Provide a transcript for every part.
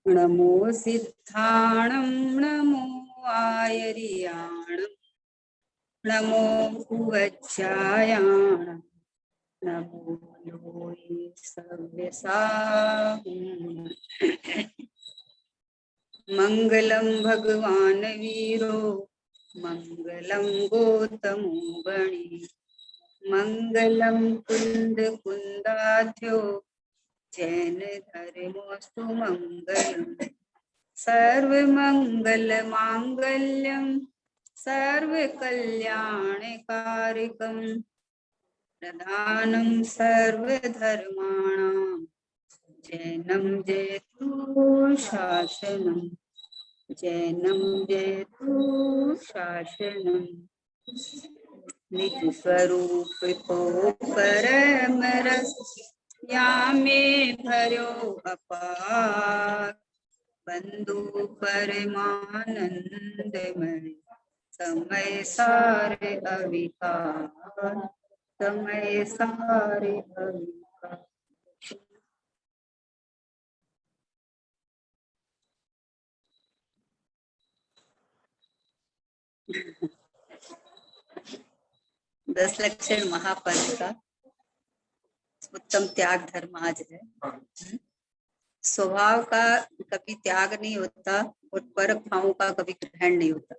नमो सिद्धाणं नमो आयर्याणं नमो भुवज्जायाणं नमो लोये सव्यसाहून्। मंगलम भगवान वीरो मंगलम गौतमो गणी मंगलम कुंद कुंदाध्यो जैन धर्मोस्तु मंगलम सर्व मंगल मांगल्यम सर्व कल्याणकारिकम प्रधानम सर्व धर्माणां जैनम जयतु शासनम जैनम जयतु शासनम। निज स्वरूप को परम रस या में भरो अपार बंधु परमानंदमय समय सारे अविकार समय सारे अविकार। दस लक्षण महापर्व का उत्तम त्याग धर्म आज है। स्वभाव का कभी त्याग नहीं होता और पर भाव का कभी ग्रहण नहीं होता।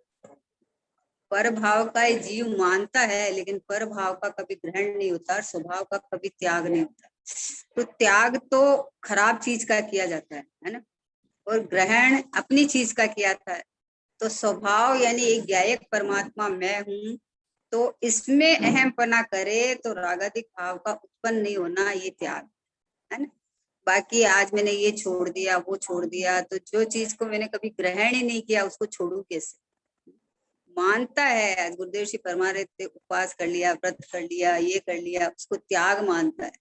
पर भाव का जीव मानता है लेकिन पर भाव का कभी ग्रहण नहीं होता और स्वभाव का कभी त्याग नहीं होता। तो त्याग तो खराब चीज का किया जाता है ना, और ग्रहण अपनी चीज का किया था। तो स्वभाव यानी एक ज्ञायक परमात्मा मैं हूँ, तो इसमें अहमपना करे तो रागादिक भाव का उत्पन्न नहीं होना, ये त्याग है ना। बाकी आज मैंने ये छोड़ दिया वो छोड़ दिया, तो जो चीज को मैंने कभी ग्रहण ही नहीं किया उसको छोड़ू कैसे। मानता है गुरुदेव श्री परमानंद उपवास कर लिया, व्रत कर लिया, ये कर लिया, उसको त्याग मानता है।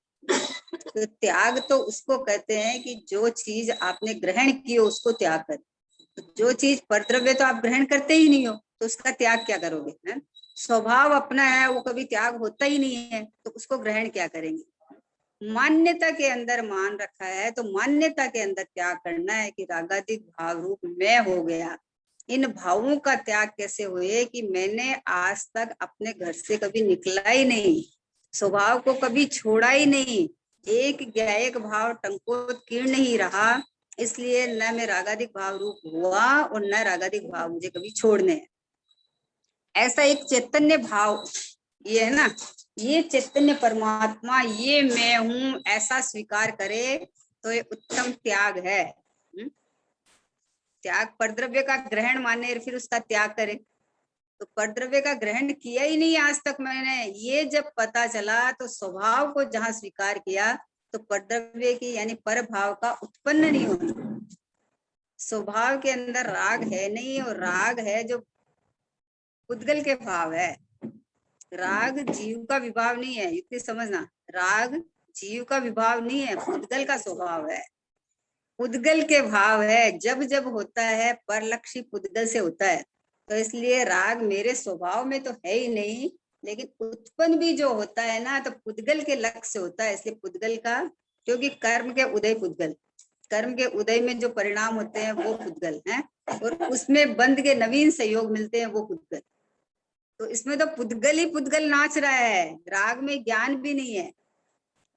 तो त्याग तो उसको कहते हैं कि जो चीज आपने ग्रहण की हो उसको त्याग कर। तो जो चीज परद्रव्य तो आप ग्रहण करते ही नहीं हो तो उसका त्याग क्या करोगे है? स्वभाव अपना है वो कभी त्याग होता ही नहीं है, तो उसको ग्रहण क्या करेंगे। मान्यता के अंदर मान रखा है तो मान्यता के अंदर त्याग करना है कि रागादिक भाव रूप मैं हो गया। इन भावों का त्याग कैसे हुए कि मैंने आज तक अपने घर से कभी निकला ही नहीं, स्वभाव को कभी छोड़ा ही नहीं, एक ज्ञायक भाव टंकोत्कीर्ण ही रहा, इसलिए न मैं रागादिक भाव रूप हुआ और न रागादिक भाव मुझे कभी छोड़ने हैं। ऐसा एक चैतन्य भाव ये है ना, ये चैतन्य परमात्मा ये मैं हूं ऐसा स्वीकार करे तो ये उत्तम त्याग है। त्याग परद्रव्य का ग्रहण माने फिर उसका त्याग करे, तो परद्रव्य का ग्रहण किया ही नहीं आज तक मैंने, ये जब पता चला तो स्वभाव को जहां स्वीकार किया तो परद्रव्य की यानी पर भाव का उत्पन्न नहीं होना। स्वभाव के अंदर राग है नहीं, और राग है जो उद्गल के भाव है। राग जीव का विभाव नहीं है, युक्ति समझना। राग जीव का विभाव नहीं है, उद्गल का स्वभाव है, उद्गल के भाव है। जब जब होता है परलक्षी पुद्गल से होता है, तो इसलिए राग मेरे स्वभाव में तो है ही नहीं, लेकिन उत्पन्न भी जो होता है ना तो पुद्गल के लक्ष्य से होता है। इसलिए पुद्गल का, क्योंकि कर्म के उदय पुद्गल, कर्म के उदय में जो परिणाम होते हैं वो पुद्गल है, और उसमें बंध के नवीन सहयोग मिलते हैं वो पुद्गल। तो इसमें तो पुद्गल ही पुद्गल नाच रहा है, राग में ज्ञान भी नहीं है।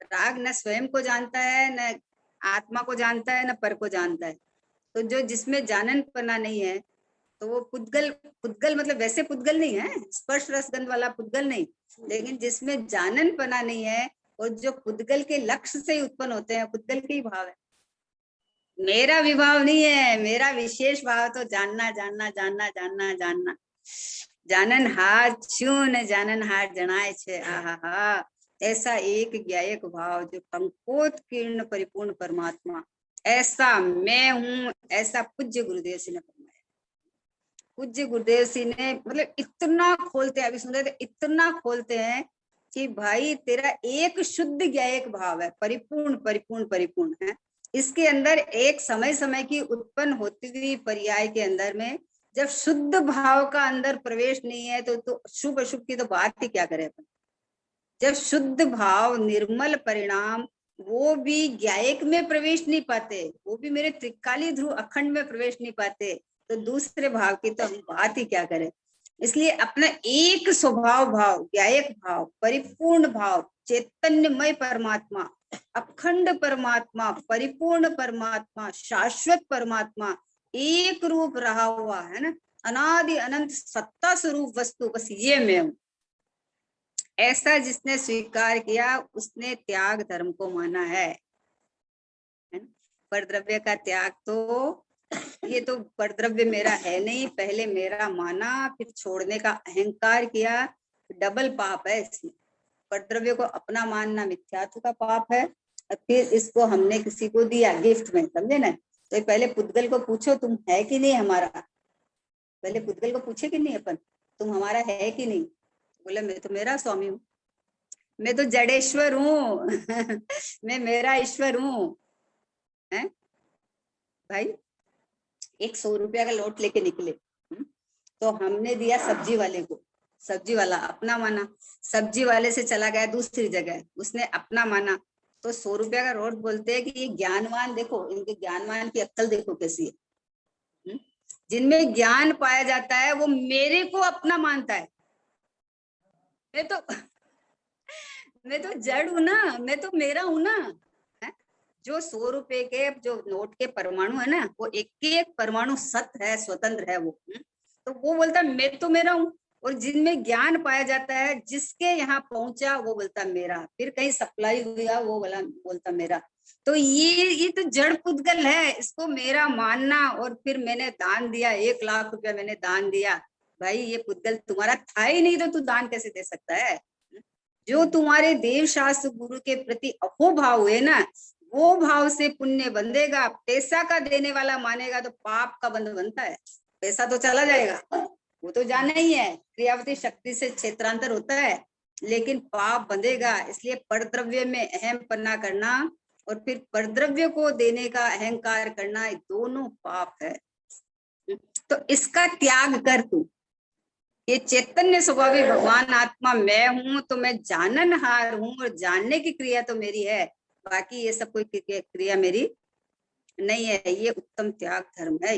राग न स्वयं को जानता है, न आत्मा को जानता है, न पर को जानता है। तो जो जिसमें जाननपना नहीं है तो वो पुद्गल, पुद्गल मतलब वैसे पुद्गल नहीं है, स्पर्श रसगंध वाला पुद्गल नहीं, लेकिन जिसमें जाननपना नहीं है और जो पुद्गल के लक्ष्य से उत्पन्न होते हैं पुद्गल के ही भाव है। मेरा विभाव नहीं है, मेरा विशेष भाव तो जानना जानना जानना जानना जानना। जानन हार चून जानन हार जनाए छे, आहा, ऐसा एक ज्ञायक भाव जो पंकोत्कीर्ण परिपूर्ण परमात्मा, ऐसा मैं हूं, ऐसा पूज्य गुरुदेव सिंह ने फरमाया। पूज्य गुरुदेव सिंह ने मतलब इतना खोलते हैं, अभी सुन रहे थे, इतना खोलते हैं कि भाई तेरा एक शुद्ध ज्ञायक भाव है, परिपूर्ण परिपूर्ण परिपूर्ण है। इसके अंदर एक समय समय की उत्पन्न होती हुई पर्याय के अंदर में जब शुद्ध भाव का अंदर प्रवेश नहीं है तो शुभ अशुभ की तो बात ही क्या करें अपन। जब शुद्ध भाव निर्मल परिणाम वो भी ज्ञायक में प्रवेश नहीं पाते, वो भी मेरे त्रिकाली ध्रुव अखंड में प्रवेश नहीं पाते, तो दूसरे भाव की तो हम बात ही क्या करें। इसलिए अपना एक स्वभाव भाव, ज्ञायक भाव, परिपूर्ण भाव, चैतन्यमय परमात्मा, अखंड परमात्मा, परिपूर्ण परमात्मा, शाश्वत परमात्मा, एक रूप रहा हुआ है ना, अनादि अनंत सत्ता स्वरूप वस्तु, बस ये मैं हूं। ऐसा जिसने स्वीकार किया उसने त्याग धर्म को माना है। परद्रव्य का त्याग तो, ये तो परद्रव्य मेरा है नहीं, पहले मेरा माना, फिर छोड़ने का अहंकार किया, डबल पाप है इसमें। परद्रव्य को अपना मानना मिथ्यात्व का पाप है, और फिर इसको हमने किसी को दिया गिफ्ट में, समझे ना। तो पहले पुद्गल को पूछो तुम है कि नहीं हमारा, पहले पुद्गल को पूछे कि नहीं अपन, तुम हमारा है कि नहीं। बोले मैं तो मेरा स्वामी हूँ, मैं तो जड़ेश्वर हूँ मैं मेरा ईश्वर हूँ। भाई एक 100 रुपया का नोट लेके निकले, तो हमने दिया सब्जी वाले को, सब्जी वाला अपना माना, सब्जी वाले से चला गया दूसरी जगह, उसने अपना माना, तो 100 रुपया का नोट बोलते हैं कि ये ज्ञानवान देखो, इनके ज्ञानवान की अक्ल देखो कैसी है। जिनमें ज्ञान पाया जाता है वो मेरे को अपना मानता है। मैं तो जड़ हूं ना, मैं तो मेरा हूं ना। जो 100 रुपए के जो नोट के परमाणु है ना, वो एक एक परमाणु सत्य है, स्वतंत्र है वो। तो वो बोलता मैं तो मेरा हूँ। और जिनमें ज्ञान पाया जाता है, जिसके यहाँ पहुंचा वो बोलता मेरा, फिर कहीं सप्लाई हुआ वो बोलता मेरा। तो ये तो जड़ पुद्गल है, इसको मेरा मानना, और फिर मैंने दान दिया, 1 लाख रुपया मैंने दान दिया। भाई ये पुद्गल तुम्हारा था ही नहीं, तो तू दान कैसे दे सकता है। जो तुम्हारे देव शास्त्र गुरु के प्रति अहोभाव हुए ना, वो भाव से पुण्य बंधेगा। पैसा का देने वाला मानेगा तो पाप का बंध बनता है। पैसा तो चला जाएगा, वो तो जाना ही है, क्रियावती शक्ति से क्षेत्रांतर होता है, लेकिन पाप बंधेगा। इसलिए परद्रव्य में अहम पन्ना करना और फिर परद्रव्य को देने का अहंकार करना, दोनों पाप है। तो इसका त्याग कर तू। ये चैतन्य स्वभावी भगवान आत्मा मैं हूं, तो मैं जाननहार हूं, और जानने की क्रिया तो मेरी है, बाकी ये सब कोई क्रिया मेरी नहीं है। ये उत्तम त्याग धर्म है।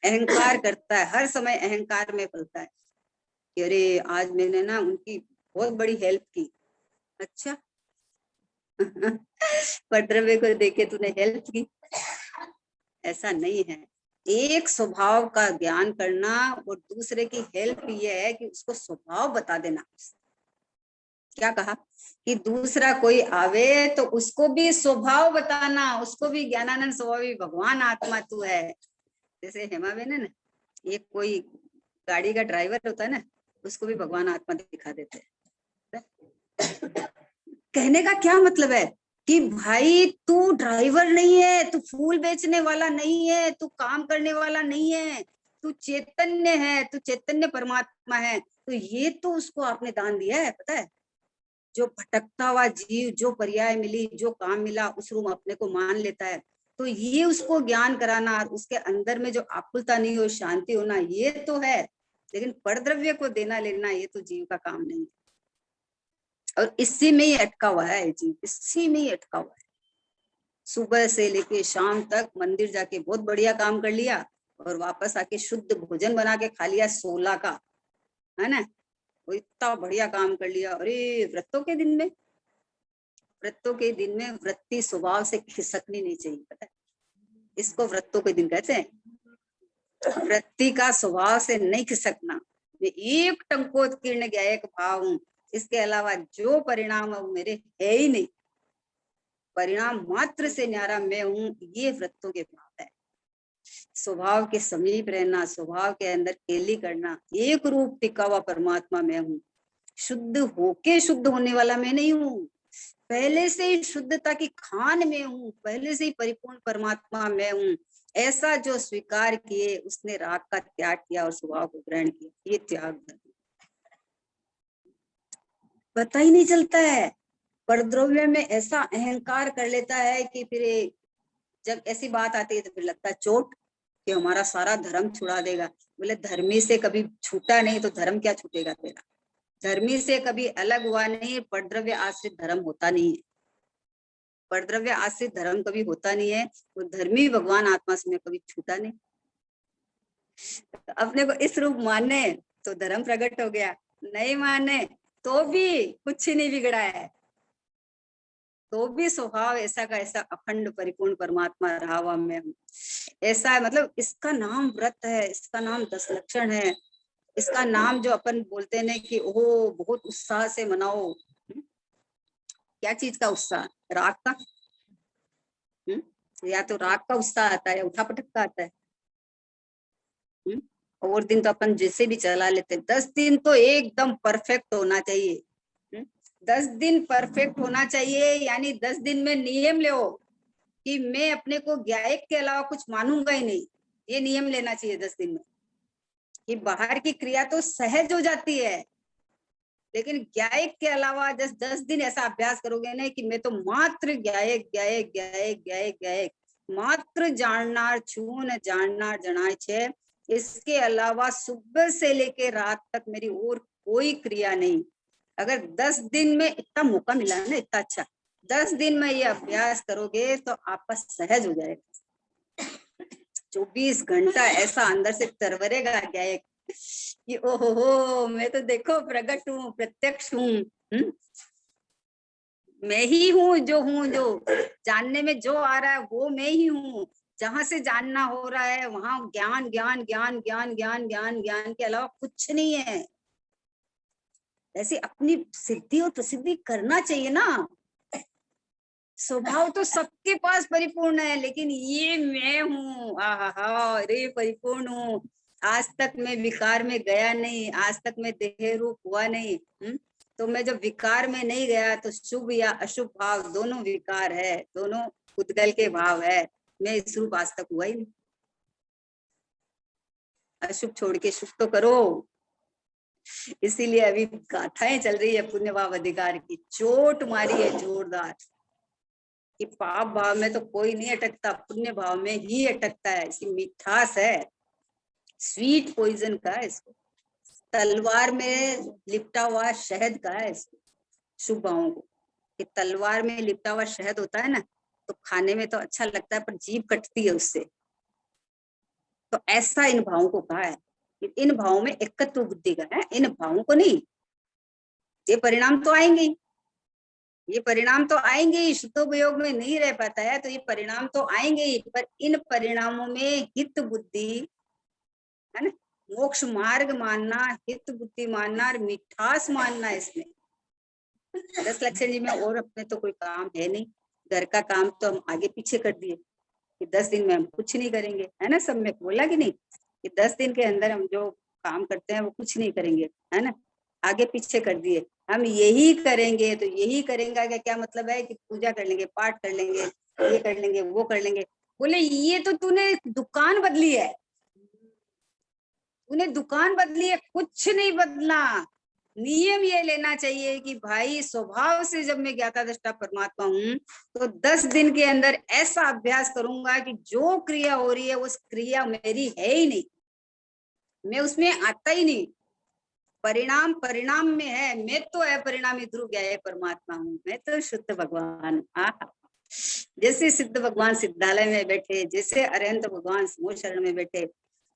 अहंकार करता है, हर समय अहंकार में पलता है कि अरे आज मैंने ना उनकी बहुत बड़ी हेल्प की। अच्छा परद्रव्य को देके तूने हेल्प की, ऐसा नहीं है। एक स्वभाव का ज्ञान करना और दूसरे की हेल्प ये है कि उसको स्वभाव बता देना। क्या कहा कि दूसरा कोई आवे तो उसको भी स्वभाव बताना, उसको भी ज्ञानानंद स्वभावी भगवान आत्मा तू है। जैसे हेमा बेन है ना, ये कोई गाड़ी का ड्राइवर होता है ना, उसको भी भगवान आत्मा दिखा देते हैं। कहने का क्या मतलब है कि भाई तू ड्राइवर नहीं है, तू फूल बेचने वाला नहीं है, तू काम करने वाला नहीं है, तू चैतन्य है, तू चैतन्य परमात्मा है। तो ये तो उसको आपने दान दिया है, पता है। जो भटकता हुआ जीव, जो पर्याय मिली, जो काम मिला, उस रूम अपने को मान लेता है, तो ये उसको ज्ञान कराना, उसके अंदर में जो आकुलता नहीं हो, शांति होना, ये तो है। लेकिन परद्रव्य को देना लेना ये तो जीव का काम नहीं है। और इसी में ही अटका हुआ है जीव, इसी में ही अटका हुआ है। सुबह से लेके शाम तक मंदिर जाके बहुत बढ़िया काम कर लिया, और वापस आके शुद्ध भोजन बना के खा लिया 16 का, है ना, वो इतना बढ़िया काम कर लिया। अरे व्रतों के दिन में, व्रतों के दिन में वृत्ति स्वभाव से खिसकनी नहीं चाहिए, पता है। इसको व्रतों के दिन कहते हैं। वृत्ति का स्वभाव से नहीं खिसकना। मैं एक टंकोत्कीर्ण ज्ञायक भाव हूं, इसके अलावा जो परिणाम है वो मेरे है ही नहीं, परिणाम मात्र से न्यारा मैं हूं, ये व्रतों के भाव है। स्वभाव के समीप रहना, स्वभाव के अंदर केली करना, एक रूप टिका हुआ परमात्मा मैं हूँ। शुद्ध होके शुद्ध होने वाला मैं नहीं हूँ, पहले से ही शुद्धता की खान में हूँ, पहले से ही परिपूर्ण परमात्मा मैं हूँ। ऐसा जो स्वीकार किए उसने राग का त्याग किया और स्वभाव को ग्रहण किया, ये त्याग धर्म। पता ही नहीं चलता है, परद्रव्य में ऐसा अहंकार कर लेता है कि फिर जब ऐसी बात आती है तो फिर लगता है चोट कि हमारा सारा धर्म छुड़ा देगा। बोले धर्मी से कभी छूटा नहीं तो धर्म क्या छूटेगा तेरा। धर्मी से कभी अलग हुआ नहीं, परद्रव्य आश्रित धर्म होता नहीं है। परद्रव्य आश्रित धर्म कभी होता नहीं है, वो धर्मी भगवान आत्मा से में कभी छूटा नहीं। अपने को इस रूप माने तो धर्म प्रकट हो गया, नहीं माने तो भी कुछ ही नहीं बिगड़ा है, तो भी स्वभाव ऐसा का ऐसा अखंड परिपूर्ण परमात्मा रहा हुआ मैं हूँ। ऐसा है, मतलब इसका नाम व्रत है, इसका नाम 10 लक्षण है, इसका नाम जो अपन बोलते हैं कि ओह बहुत उत्साह से मनाओ। क्या चीज का उत्साह? राग का। या तो राग का उत्साह आता है या उठा पटक का आता है। और दिन तो अपन जैसे भी चला लेते, 10 दिन तो एकदम परफेक्ट होना चाहिए। 10 दिन परफेक्ट होना चाहिए, यानी 10 दिन में नियम ले कि मैं अपने को ज्ञायक के अलावा कुछ मानूंगा ही नहीं, ये नियम लेना चाहिए 10 दिन में। कि बाहर की क्रिया तो सहज हो जाती है, लेकिन ज्ञायक के अलावा 10 दिन ऐसा अभ्यास करोगे ना कि मैं तो मात्र ज्ञायक ज्ञायक ज्ञायक ज्ञायक ज्ञायक, मात्र जानना छून जानना जनाय छे, इसके अलावा सुबह से लेके रात तक मेरी और कोई क्रिया नहीं। अगर 10 दिन में इतना मौका मिला ना, इतना अच्छा, 10 दिन में ये अभ्यास करोगे तो आपका सहज हो जाएगा। 24 घंटा ऐसा अंदर से तरवरेगा ज्ञायक कि ओहो मैं तो देखो प्रकट हूँ, प्रत्यक्ष हूँ, मैं ही हूँ, जो जानने में जो आ रहा है वो मैं ही हूँ। जहां से जानना हो रहा है वहां ज्ञान ज्ञान ज्ञान ज्ञान ज्ञान ज्ञान ज्ञान के अलावा कुछ नहीं है। ऐसी अपनी सिद्धि और प्रसिद्धि करना चाहिए ना। स्वभाव तो सबके पास परिपूर्ण है, लेकिन ये मैं हूँ, आहा अरे परिपूर्ण हूँ, आज तक मैं विकार में गया नहीं, आज तक मैं देह रूप हुआ नहीं। तो मैं जब विकार में नहीं गया तो शुभ या अशुभ भाव दोनों विकार है, दोनों उद्गल के भाव है, मैं इस रूप आज तक हुआ ही नहीं। अशुभ छोड़ के शुभ तो करो। इसीलिए अभी गाथाएं चल रही है पुण्य भाव अधिकार की, चोट मारी है जोरदार कि पाप भाव में तो कोई नहीं अटकता, पुण्य भाव में ही अटकता है। इसकी मिठास है, स्वीट पॉइजन का है इसको, तलवार में लिपटा हुआ शहद का है इसको, शुभ भावों को। कि तलवार में लिपटा हुआ शहद होता है ना, तो खाने में तो अच्छा लगता है पर जीभ कटती है उससे। तो ऐसा इन भावों को कहा है, इन भावों में एकत्व बुद्धि का है, इन भावों को नहीं। ये परिणाम तो आएंगे ही, ये परिणाम तो आएंगे ही, शुद्धोपयोग में नहीं रह पाता है तो ये परिणाम तो आएंगे ही, पर इन परिणामों में हित बुद्धि है ना, मोक्ष मार्ग मानना, हित बुद्धि मानना और मिठास मानना। इसमें 10 लक्षण जी में और अपने तो कोई काम है नहीं, घर का काम तो हम आगे पीछे कर दिए कि 10 दिन में हम कुछ नहीं करेंगे, है ना। सब में बोला कि नहीं कि 10 दिन के अंदर हम जो काम करते हैं वो कुछ नहीं करेंगे, है ना, आगे पीछे कर दिए। हम यही करेंगे तो यही करेंगे का क्या मतलब है कि पूजा कर लेंगे, पाठ कर लेंगे, ये कर लेंगे, वो कर लेंगे। बोले ये तो तूने दुकान बदली है, तूने दुकान बदली है, कुछ नहीं बदला। नियम ये लेना चाहिए कि भाई स्वभाव से जब मैं ज्ञाता दृष्टा परमात्मा हूँ तो 10 दिन के अंदर ऐसा अभ्यास करूंगा कि जो क्रिया हो रही है उस क्रिया मेरी है ही नहीं, मैं उसमें आता ही नहीं। परिणाम परिणाम में है, मैं तो अपरिणामी ध्रुव गया परमात्मा हूँ, मैं तो शुद्ध भगवान। जैसे सिद्ध भगवान सिद्धालय में बैठे, जैसे अरहंत भगवान समूह शरण में बैठे,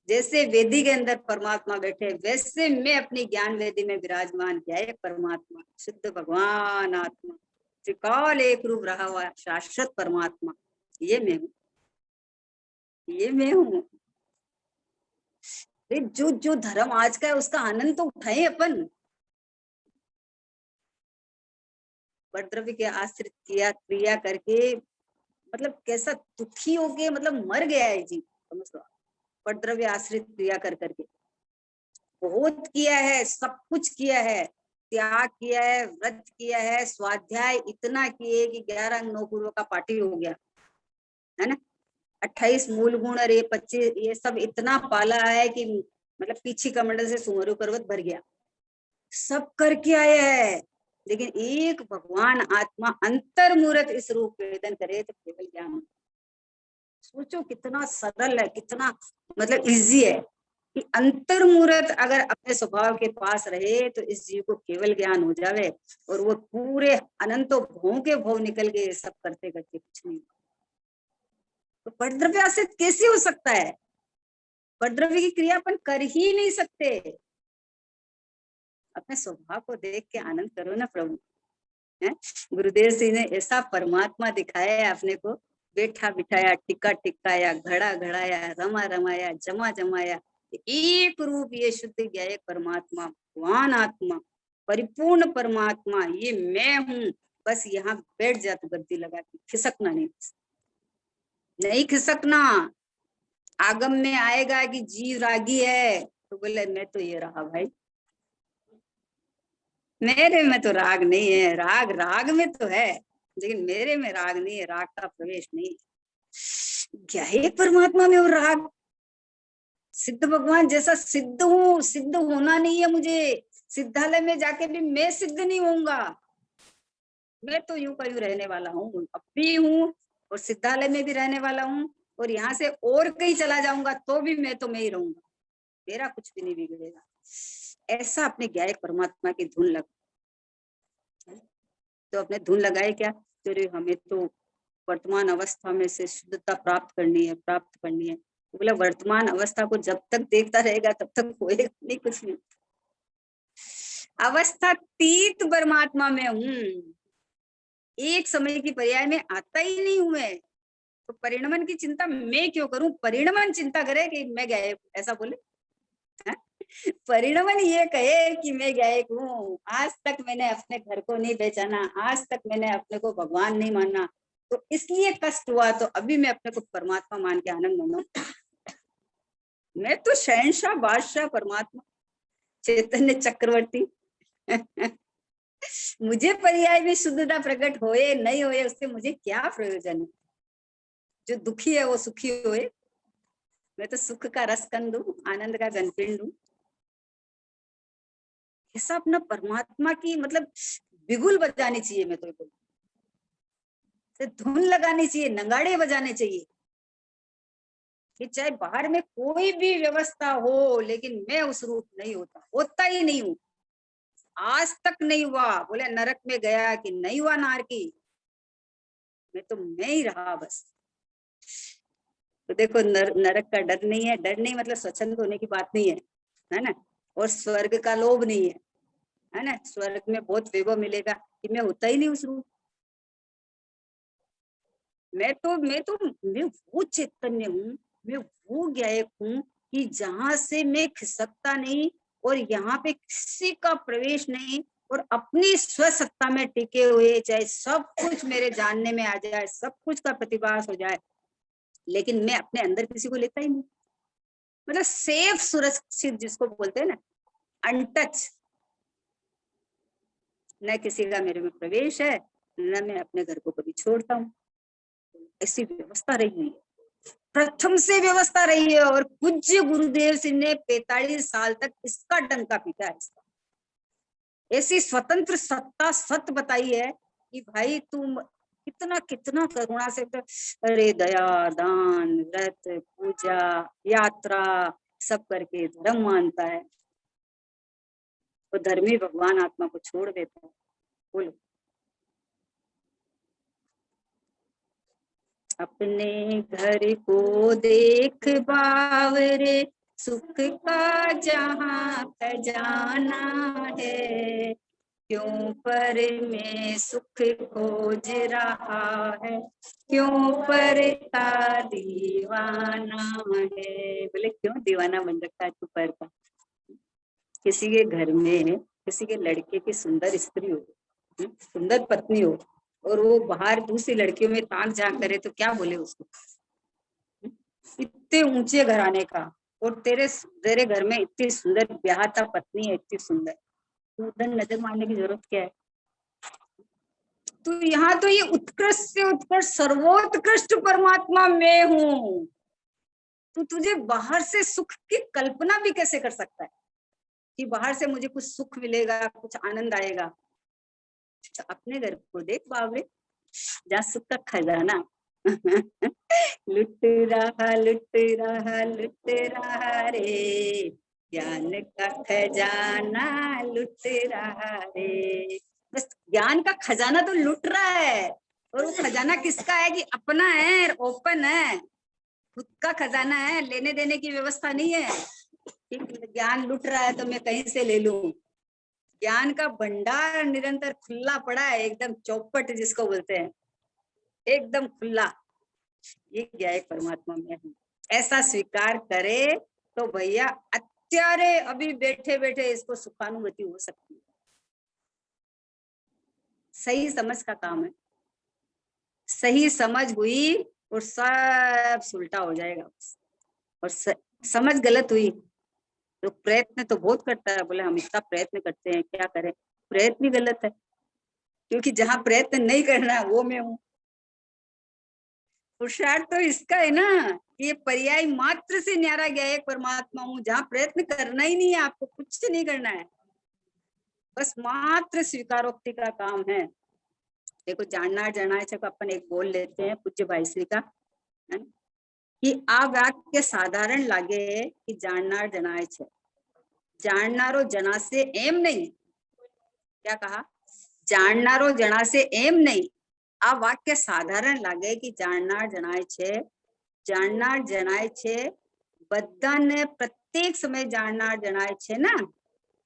जैसे वेदी के अंदर परमात्मा बैठे, वैसे मैं अपनी ज्ञान वेदी में विराजमान किया है परमात्मा, शुद्ध भगवान आत्मा, त्रिकाल एक रूप रहा हुआ शाश्वत परमात्मा, ये मैं हूँ, ये मैं हूँ। जो जो धर्म आज का है उसका आनंद तो उठाए अपन। परद्रव्य के आश्रित किया क्रिया करके, मतलब कैसा दुखी हो गए, मतलब मर गया है जी, समझ लो। परद्रव्य आश्रित क्रिया कर करके बहुत किया है, सब कुछ किया है, त्याग किया है, व्रत किया है, स्वाध्याय इतना किए कि 11 अंग 9 पूर्व का पाठी हो गया, है ना। 28 मूल गुण और ये 25 ये सब इतना पाला है कि मतलब पीछे कमंडल से सुमरु पर्वत भर गया, सब करके आया है। लेकिन एक भगवान आत्मा अंतर्मूर्त इस रूप वेदन करे तो केवल ज्ञान। सोचो कितना सरल है, कितना मतलब इजी है। कि अंतर्मुहूर्त अगर अपने स्वभाव के पास रहे तो इस जीव को केवल ज्ञान हो जावे और वो पूरे अनंतो भों के भों निकल के सब करते करते कुछ नहीं। तो परद्रव्य आश्रित कैसे हो सकता है? परद्रव्य की क्रिया अपन कर ही नहीं सकते। अपने स्वभाव को देख के आनंद करो ना प्रभु। है गुरुदेव जी ने ऐसा परमात्मा दिखाया है अपने को, बैठा बिठाया, टिका टिकाया, घड़ा घड़ाया, रमा रमाया, जमा जमाया, एक रूप ये शुद्ध ज्ञायक परमात्मा, भगवान आत्मा, परिपूर्ण परमात्मा, ये मैं हूँ। बस यहाँ बैठ जा तू गद्दी लगा के, खिसकना नहीं, नहीं खिसकना। आगम में आएगा कि जीव रागी है तो बोले मैं तो ये रहा भाई, मेरे में तो राग नहीं है। राग राग में तो है लेकिन मेरे में राग नहीं है, राग का प्रवेश नहीं। क्या है परमात्मा में और राग? सिद्ध भगवान जैसा सिद्ध हूँ, सिद्ध होना नहीं है मुझे। सिद्धालय में जाके भी मैं सिद्ध नहीं होऊंगा। मैं तो यूं का यूं रहने वाला हूँ, अब भी हूँ और सिद्धालय में भी रहने वाला हूँ, और यहाँ से और कहीं चला जाऊंगा तो भी मैं तो मैं ही रहूंगा, मेरा कुछ भी नहीं बिगड़ेगा। ऐसा अपने ज्ञायक परमात्मा की धुन लग, तो अपने धुन लगाए क्या, तो हमें तो वर्तमान अवस्था में से शुद्धता प्राप्त करनी है, प्राप्त करनी है। तो बोला वर्तमान अवस्था को जब तक देखता रहेगा तब तक होएगा नहीं, कुछ नहीं। अवस्था तीत परमात्मा में हूँ, एक समय की पर्याय में आता ही नहीं हूं मैं। तो परिणमन की चिंता मैं क्यों करूं? परिणमन चिंता करे कि मैं गायक, ऐसा बोले। परिणमन ये कहे कि मैं गायक हूँ, आज तक मैंने अपने घर को नहीं बेचाना, आज तक मैंने अपने को भगवान नहीं माना, तो इसलिए कष्ट हुआ, तो अभी मैं अपने को परमात्मा मान के आनंद मानो। मैं तो शहनशाह बादशाह परमात्मा चैतन्य चक्रवर्ती। मुझे पर्याय में शुद्धता प्रकट होए नहीं होए उससे मुझे क्या प्रयोजन है? जो दुखी है वो सुखी होए। मैं तो सुख का रसकंद हूँ, आनंद का घनपिंड हूँ। ऐसा अपना परमात्मा की मतलब बिगुल बजानी चाहिए, मैं तो धुन लगानी चाहिए, नगाड़े बजाने चाहिए कि चाहे बाहर में कोई भी व्यवस्था हो लेकिन मैं उस रूप नहीं होता, होता ही नहीं हूँ, आज तक नहीं हुआ। बोले नरक में गया कि नहीं हुआ नारकी, मैं तो मैं ही रहा बस। तो देखो नरक का डर नहीं है, डर नहीं मतलब स्वच्छंद होने की बात नहीं है ना। और स्वर्ग का लोभ नहीं है ना। स्वर्ग में बहुत वैभव मिलेगा कि मैं होता ही नहीं उस रूप। मैं वो चैतन्य हूँ, मैं वो ज्ञायक हूँ कि जहां से मैं खिसकता नहीं और यहाँ पे किसी का प्रवेश नहीं, और अपनी स्वसत्ता में टिके हुए, चाहे सब कुछ मेरे जानने में आ जाए, सब कुछ का प्रतिभास हो जाए, लेकिन मैं अपने अंदर किसी को लेता ही नहीं। मतलब सेफ सुरक्षित जिसको बोलते हैं ना, अनटच, न किसी का मेरे में प्रवेश है, न मैं अपने घर को कभी छोड़ता हूँ। ऐसी व्यवस्था रही है, प्रथम से व्यवस्था रही है, और पूज्य गुरुदेव सिंह ने 45 साल तक इसका डंका पीटा है। इसका ऐसी स्वतंत्र सत्ता सत्य बताई है कि भाई तुम कितना कितना करुणा से, अरे दया दान व्रत पूजा यात्रा सब करके धर्म मानता है, वो धर्मी भगवान आत्मा को छोड़ देता है। बोलो, अपने घर को देख बावरे, सुख का जहाँ खजाना है, क्यों पर में सुख खोज रहा है, क्यों पर का दीवाना है। बोले क्यों दीवाना बन रखा है तू पर का? किसी के घर में किसी के लड़के की सुंदर स्त्री हो, सुंदर पत्नी हो, और वो बाहर दूसरी लड़कियों में ताक झांक करे तो क्या बोले उसको? इतने ऊंचे घराने का, और तेरे तेरे घर में इतनी सुंदर ब्याहता पत्नी है, इतनी सुंदर, तो उधर नजर मारने की जरूरत क्या है? तो यहाँ तो ये उत्कृष्ट से उत्कृष्ट सर्वोत्कृष्ट परमात्मा मैं हूँ, तो तुझे बाहर से सुख की कल्पना भी कैसे कर सकता है कि बाहर से मुझे कुछ सुख मिलेगा, कुछ आनंद आएगा? अपने घर को देख बावरे, जहाँ सुख का खजाना, लुट रहा रे, ज्ञान का खजाना लुट रहा रे। बस ज्ञान का खजाना तो लुट रहा है, और वो खजाना किसका है कि अपना है, ओपन है, खुद का खजाना है, लेने देने की व्यवस्था नहीं है। ज्ञान लुट रहा है तो मैं कहीं से ले लूं। ज्ञान का भंडार निरंतर खुला पड़ा है, एकदम चौपट जिसको बोलते हैं, एकदम खुला। ये क्या है, परमात्मा में है। ऐसा स्वीकार करे तो भैया अत्यारे अभी बैठे बैठे इसको सुखानुभूति हो सकती है। सही समझ का काम है, सही समझ हुई और सब उल्टा हो जाएगा। और समझ गलत हुई तो प्रयत्न तो बहुत करता है, बोले हम इतना प्रयत्न करते हैं, क्या करें, प्रयत्न ही गलत है, क्योंकि जहां प्रयत्न नहीं करना है वो मैं हूँ। पुरुषार्थ तो इसका है ना कि ये पर्याय मात्र से न्यारा गया है, परमात्मा हूँ, जहाँ प्रयत्न करना ही नहीं है, आपको कुछ नहीं करना है, बस मात्र स्वीकारोक्ति का काम है। देखो जानना जनाए को अपन एक बोल लेते हैं पूज्य भाई श्री का, है कि आ वाक्य साधारण लागे कि जानना जनाए छे, जाननारो जना से एम नहीं, क्या कहा, जाननारो जना से एम नहीं। आ वाक्य साधारण लागे कि जाननार जनाय छे, जाननार जनाय छे, बधाने प्रत्येक समय जाननार जनाय छे ना,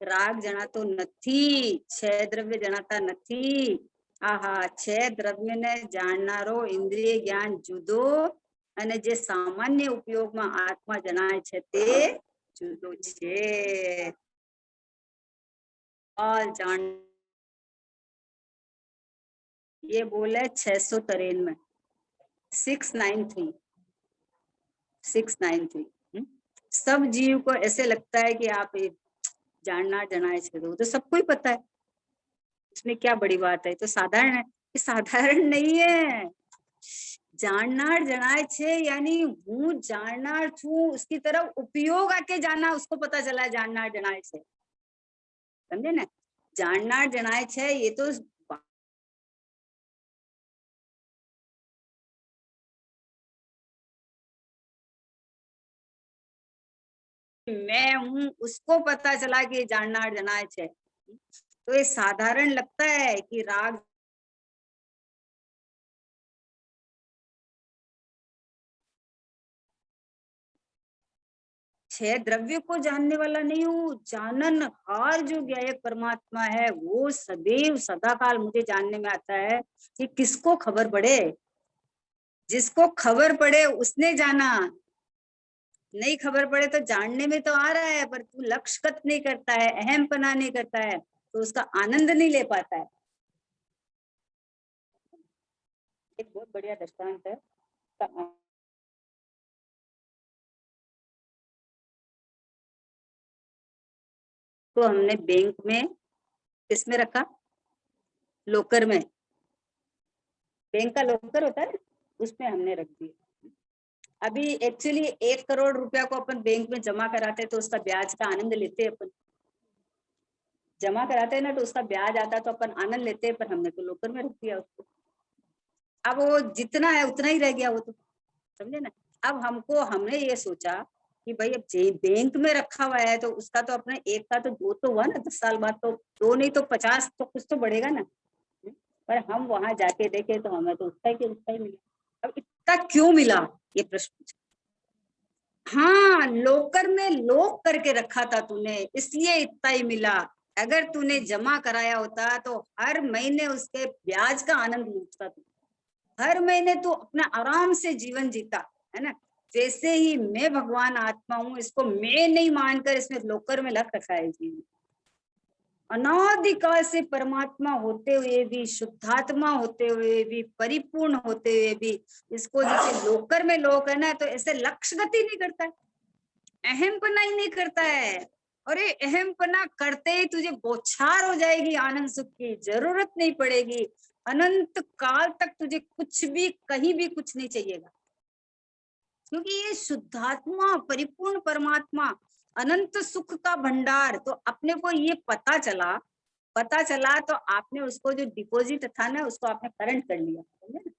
राग जनातो નથી, छह द्रव्य जनाता નથી। आहा, छह द्रव्य ने जाननारो इंद्रिय ज्ञान जुदो અને જે સામાન્ય ઉપયોગમાં આત્મા જણાય છે તે જુદો છે। और जान ये बोले 693 में 693 693। सब जीव को ऐसे लगता है कि आप जानना जनाए छे, तो सबको ही पता है, इसमें क्या बड़ी बात है, तो साधारण है। ये साधारण नहीं है, जाननार जनाए छे यानी हूँ जाननार छू, उसकी तरफ उपयोग आके जाना, उसको पता चला जाननार जनाए छे, समझे ना। जाननार जनाए छे ये तो मैं हूँ, उसको पता चला कि जाननार जनाए छे। तो ये साधारण लगता है कि राग छह द्रव्य को जानने वाला नहीं हूँ, जानन हार जो ज्ञेय परमात्मा है वो सदैव सदा काल मुझे जानने में आता है कि किसको खबर पड़े, जिसको खबर पड़े उसने जाना, नहीं खबर पड़े तो जानने में तो आ रहा है पर तू लक्ष्यगत नहीं करता है, अहम पना नहीं करता है, तो उसका आनंद नहीं ले पाता है। एक बहुत बढ़िया दृष्टांत है, तो हमने बैंक में किसमें रखा, लोकर में, बैंक का लोकर होता है ना, उसमें हमने रख दिया। अभी एक्चुअली 1 करोड़ रुपया को अपन बैंक में जमा कराते तो उसका ब्याज का आनंद लेते, अपन जमा कराते हैं ना तो उसका ब्याज आता तो अपन आनंद लेते हैं, पर हमने तो लोकर में रख दिया उसको। अब वो जितना है उतना ही रह गया वो, तो समझे ना। अब हमने ये सोचा कि भाई अब बैंक में रखा हुआ है तो उसका तो अपने एक का तो दो तो हुआ ना, 10 साल बाद तो दो नहीं तो 50 तो कुछ तो बढ़ेगा ना। पर हम वहां जाके देखे तो हमें तो उसका ही मिला। अब इतना क्यों मिला, ये प्रश्न। हाँ, लोकर में लोक करके रखा था तूने, इसलिए इतना ही मिला। अगर तूने जमा कराया होता तो हर महीने उसके ब्याज का आनंद लूटता तू, हर महीने तू अपना आराम से जीवन जीता, है ना। वैसे ही मैं भगवान आत्मा हूँ, इसको मैं नहीं मानकर इसमें लोकर में लग रखा है जीवन। अनादिकाल से परमात्मा होते हुए भी, शुद्धात्मा होते हुए भी, परिपूर्ण होते हुए भी इसको जैसे लोकर में लोक है ना, तो ऐसे लक्ष्य गति नहीं करता है, अहमपना ही नहीं करता है। और ये अहमपना करते ही तुझे बौछार हो जाएगी, आनंद सुख की जरूरत नहीं पड़ेगी, अनंत काल तक तुझे कुछ भी कहीं भी कुछ नहीं चाहिएगा, क्योंकि ये शुद्धात्मा परिपूर्ण परमात्मा अनंत सुख का भंडार। तो अपने को ये पता चला तो आपने उसको जो डिपॉजिट था ना उसको आपने करंट कर लिया, समझे ना।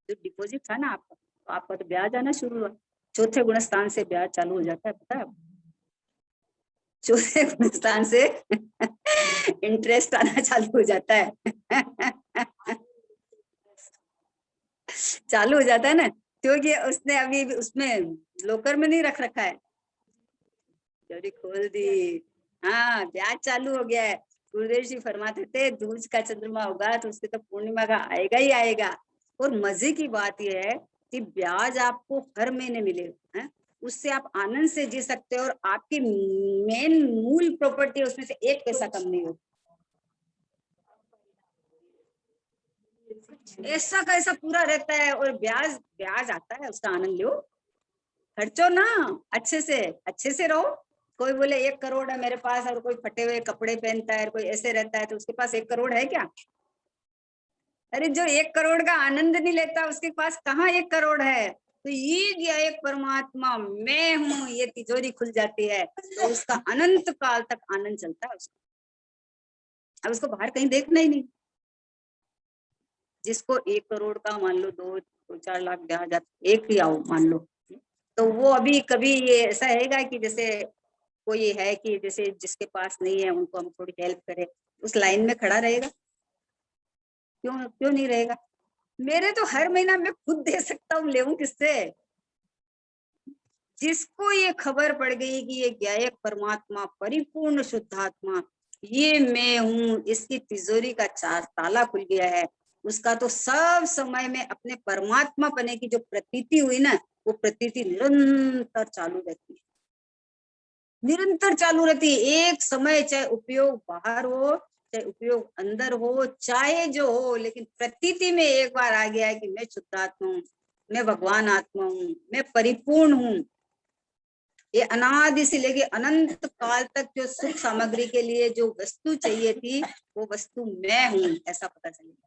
जो डिपॉजिट था ना आपका, तो आपका तो ब्याज आना शुरू हुआ। चौथे गुण स्थान से ब्याज चालू हो जाता है, पता है? चौथे गुण स्थान से इंटरेस्ट आना चालू हो जाता है। चालू हो जाता है ना, क्योंकि उसने अभी उसमें लोकर में नहीं रख रखा है, जल्दी खोल दी। हाँ, ब्याज चालू हो गया है। गुरुदेव जी फरमाते थे दूज का चंद्रमा होगा तो उसके तो पूर्णिमा का आएगा ही आएगा। और मजे की बात यह है कि ब्याज आपको हर महीने मिलेगा, है? उससे आप आनंद से जी सकते हो, और आपकी मेन मूल प्रॉपर्टी है उसमें से एक पैसा कम नहीं होगा। ऐसा का ऐसा पूरा रहता है, और ब्याज ब्याज आता है, उसका आनंद लो, खर्चो ना, अच्छे से रहो। कोई बोले 1 करोड़ है मेरे पास, और कोई फटे हुए कपड़े पहनता है, कोई ऐसे रहता है, तो उसके पास 1 करोड़ है क्या? अरे जो 1 करोड़ का आनंद नहीं लेता उसके पास कहाँ 1 करोड़ है? तो ये गया एक परमात्मा मैं हूँ, ये तिजोरी खुल जाती है तो उसका अनंत काल तक आनंद चलता है उसको। अब उसको बाहर कहीं देखना ही नहीं। जिसको 1 करोड़ का मान लो 2-4 लाख ब्याज जाता, एक ही आओ मान लो, तो वो अभी कभी ये ऐसा रहेगा कि जैसे कोई है कि जैसे जिसके पास नहीं है उनको हम थोड़ी हेल्प करें, उस लाइन में खड़ा रहेगा? क्यों क्यों नहीं रहेगा? मेरे तो हर महीना मैं खुद दे सकता हूँ, लेऊं किससे? जिसको ये खबर पड़ गई कि ये गायक परमात्मा परिपूर्ण शुद्धात्मा ये मैं हूँ, इसकी तिजोरी का 4 ताला खुल गया है, उसका तो सब समय में अपने परमात्मा पने की जो प्रतीति हुई ना, वो प्रतीति निरंतर चालू रहती है, निरंतर चालू रहती है। एक समय चाहे उपयोग बाहर हो, चाहे उपयोग अंदर हो, चाहे जो हो, लेकिन प्रतीति में एक बार आ गया है कि मैं शुद्धात्मा हूँ, मैं भगवान आत्मा हूँ, मैं परिपूर्ण हूँ। ये अनादि से लेके अनंत काल तक जो सुख सामग्री के लिए जो वस्तु चाहिए थी, वो वस्तु मैं हूँ, ऐसा पता चलेगा।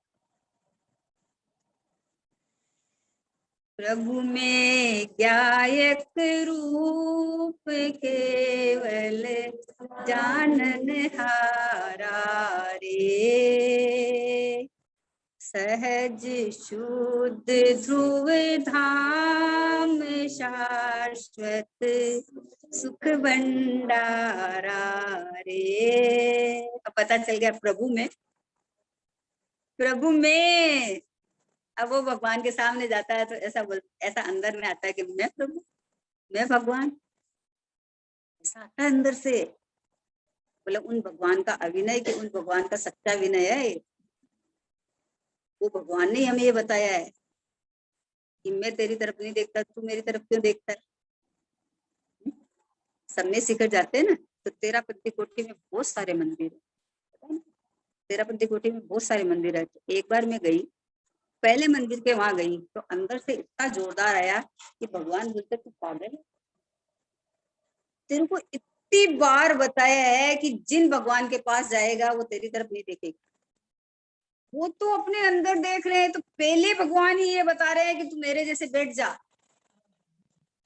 प्रभु में गायक रूप केवल जानन हारा रे, सहज शुद्ध ध्रुव धाम शाश्वत सुख भंडारा रे। अब पता चल गया प्रभु में। अब वो भगवान के सामने जाता है तो ऐसा अंदर में आता है कि मैं प्रभु, मैं भगवान, ऐसा आता है अंदर से। बोले उन भगवान का अभिनय कि उन भगवान का सच्चा विनय है। वो भगवान ने हमें ये बताया है कि मैं तेरी तरफ नहीं देखता, तू मेरी तरफ क्यों देखता है? सब में शिखर जाते हैं ना, तो तेरापंथी कोठी में बहुत सारे मंदिर है। तेरापंथी कोठी में बहुत सारे मंदिर है। तो एक बार मैं गई, पहले मंदिर के वहां गई, तो अंदर से इतना जोरदार आया कि भगवान बोलते तू पागल है, तेरे को इतनी बार बताया है कि जिन भगवान के पास जाएगा वो तेरी तरफ नहीं देखेगा। वो तो अपने अंदर देख रहे हैं, तो पहले भगवान ही ये बता रहे हैं कि तू मेरे जैसे बैठ जा,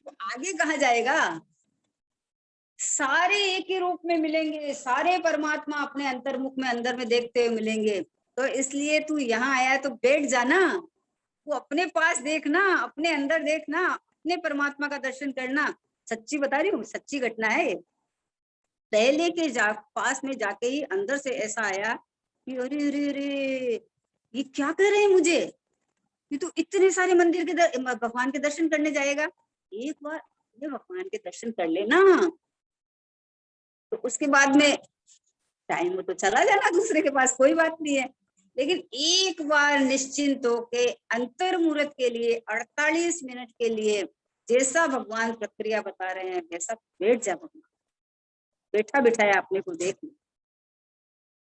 तो आगे कहाँ जाएगा? सारे एक ही रूप में मिलेंगे, सारे परमात्मा अपने अंतर्मुख में अंदर में देखते हुए मिलेंगे। तो इसलिए तू यहाँ आया है तो बैठ जाना, तू अपने पास देखना, अपने अंदर देखना, अपने परमात्मा का दर्शन करना। सच्ची बता रही हूँ, सच्ची घटना है ये। पहले के पास में जाके ही अंदर से ऐसा आया कि अरे अरे अरे, ये क्या कर रहे हैं मुझे, ये तो इतने सारे मंदिर के भगवान के दर्शन करने जाएगा, एक बार ये भगवान के दर्शन कर लेना, तो उसके बाद में टाइम हो तो चला जाना दूसरे के पास, कोई बात नहीं है। लेकिन एक बार निश्चिंत होके अंतर्मुहूर्त के लिए 48 मिनट के लिए जैसा भगवान प्रक्रिया बता रहे हैं वैसा बैठ जा, भगवान बैठा बिठाया अपने को देख,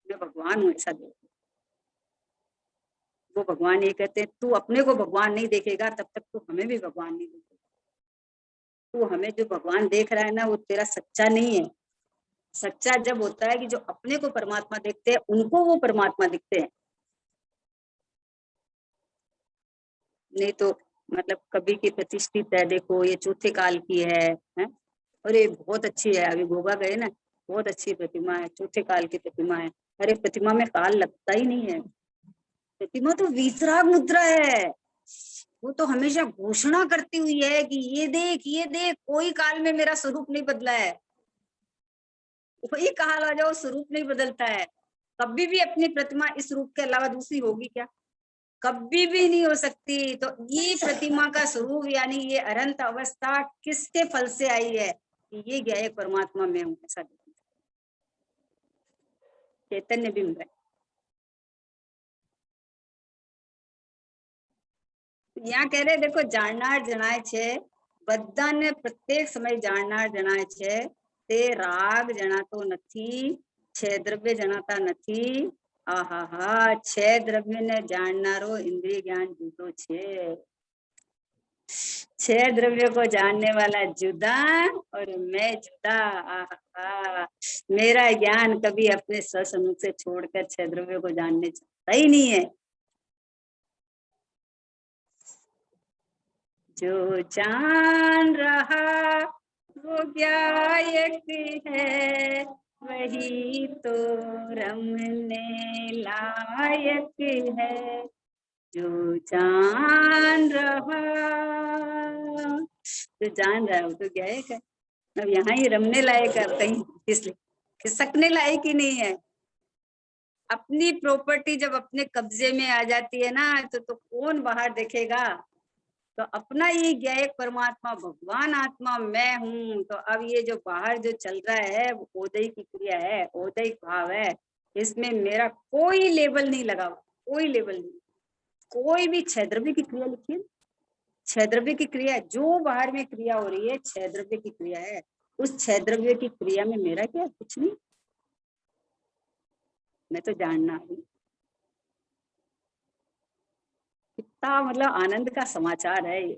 मैं भगवान हूँ ऐसा देख। वो भगवान ये कहते हैं तू अपने को भगवान नहीं देखेगा तब तक तू हमें भी भगवान नहीं देखेगा। तू हमें जो भगवान देख रहा है ना, वो तेरा सच्चा नहीं है। सच्चा जब होता है कि जो अपने को परमात्मा देखते हैं उनको वो परमात्मा दिखते हैं। नहीं तो मतलब कभी की प्रतिष्ठित है, देखो ये चौथे काल की है? अरे बहुत अच्छी है, अभी गोवा गए ना, बहुत अच्छी प्रतिमा है, चौथे काल की प्रतिमा है। अरे प्रतिमा में काल लगता ही नहीं है, प्रतिमा तो वितराग मुद्रा है, वो तो हमेशा घोषणा करती हुई है कि ये देख, कोई काल में मेरा स्वरूप नहीं बदला है। वही काल आ जाओ, स्वरूप नहीं बदलता है। कभी भी अपनी प्रतिमा इस रूप के अलावा दूसरी होगी क्या? कभी भी नहीं हो सकती। तो ये प्रतिमा का स्वरूप यानी ये अनंत अवस्था किसके फल से आई है? ये क्या है? परमात्मा में हूँ, ऐसा चैतन्य बिंब है। यहाँ कह रहे देखो, जाणनार जनाय छे, बधाने प्रत्येक समय जाणनार जनाय छे, ते राग जनातो નથી, छे द्रव्य जनाता નથી। आहा, छे द्रव्य ने जाननारो इंद्रिय ज्ञान जूदो छे। छह द्रव्य को जानने वाला जुदा और मैं जुदा। आहा, मेरा ज्ञान कभी अपने स्वसमूह से छोड़कर छह द्रव्य को जानने चाहता ही नहीं है। जो जान रहा वो ज्ञायक है, वही तो रमने लायक है। जो जान रहा, जो जान रहा है वो तो ज्ञायक है। अब यहाँ ही रमने लायक है, कहीं इसलिए खिसकने लायक ही नहीं है। अपनी प्रॉपर्टी जब अपने कब्जे में आ जाती है ना, तो कौन बाहर देखेगा? तो अपना ये ज्ञायक परमात्मा भगवान आत्मा मैं हूँ। तो अब ये जो बाहर जो चल रहा है वो ओदयिक की क्रिया है, ओदयिक भाव है। इसमें मेरा कोई लेबल नहीं लगा, कोई लेबल नहीं। कोई भी छह द्रव्य की क्रिया लिखिए, छह द्रव्य की क्रिया, जो बाहर में क्रिया हो रही है छह द्रव्य की क्रिया है। उस छह द्रव्य की क्रिया में मेरा क्या? कुछ नहीं। मैं तो जानना हूँ। कितना मतलब आनंद का समाचार है ये।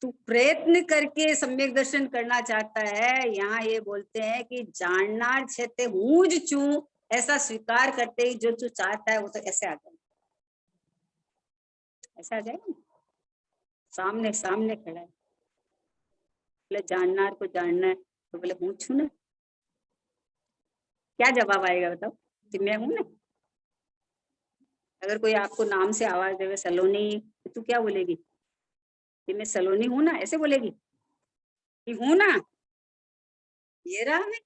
तू प्रयत्न करके सम्यक दर्शन करना चाहता है, यहाँ ये बोलते हैं कि जाननार छेते हूँ चू, ऐसा स्वीकार करते ही जो तू चाहता है वो तो ऐसे आ जाए, ऐसा आ जाएगा। सामने सामने खड़ा है, बोले जाननार को जानना है तो बोले हूँ छू ना, क्या जवाब आएगा बताओ? कि मैं हूं ना। अगर कोई आपको नाम से आवाज देवे सलोनी, तो तू क्या बोलेगी? कि मैं सलोनी हूं ना, ऐसे बोलेगी कि हूं ना, ये रहा मैं,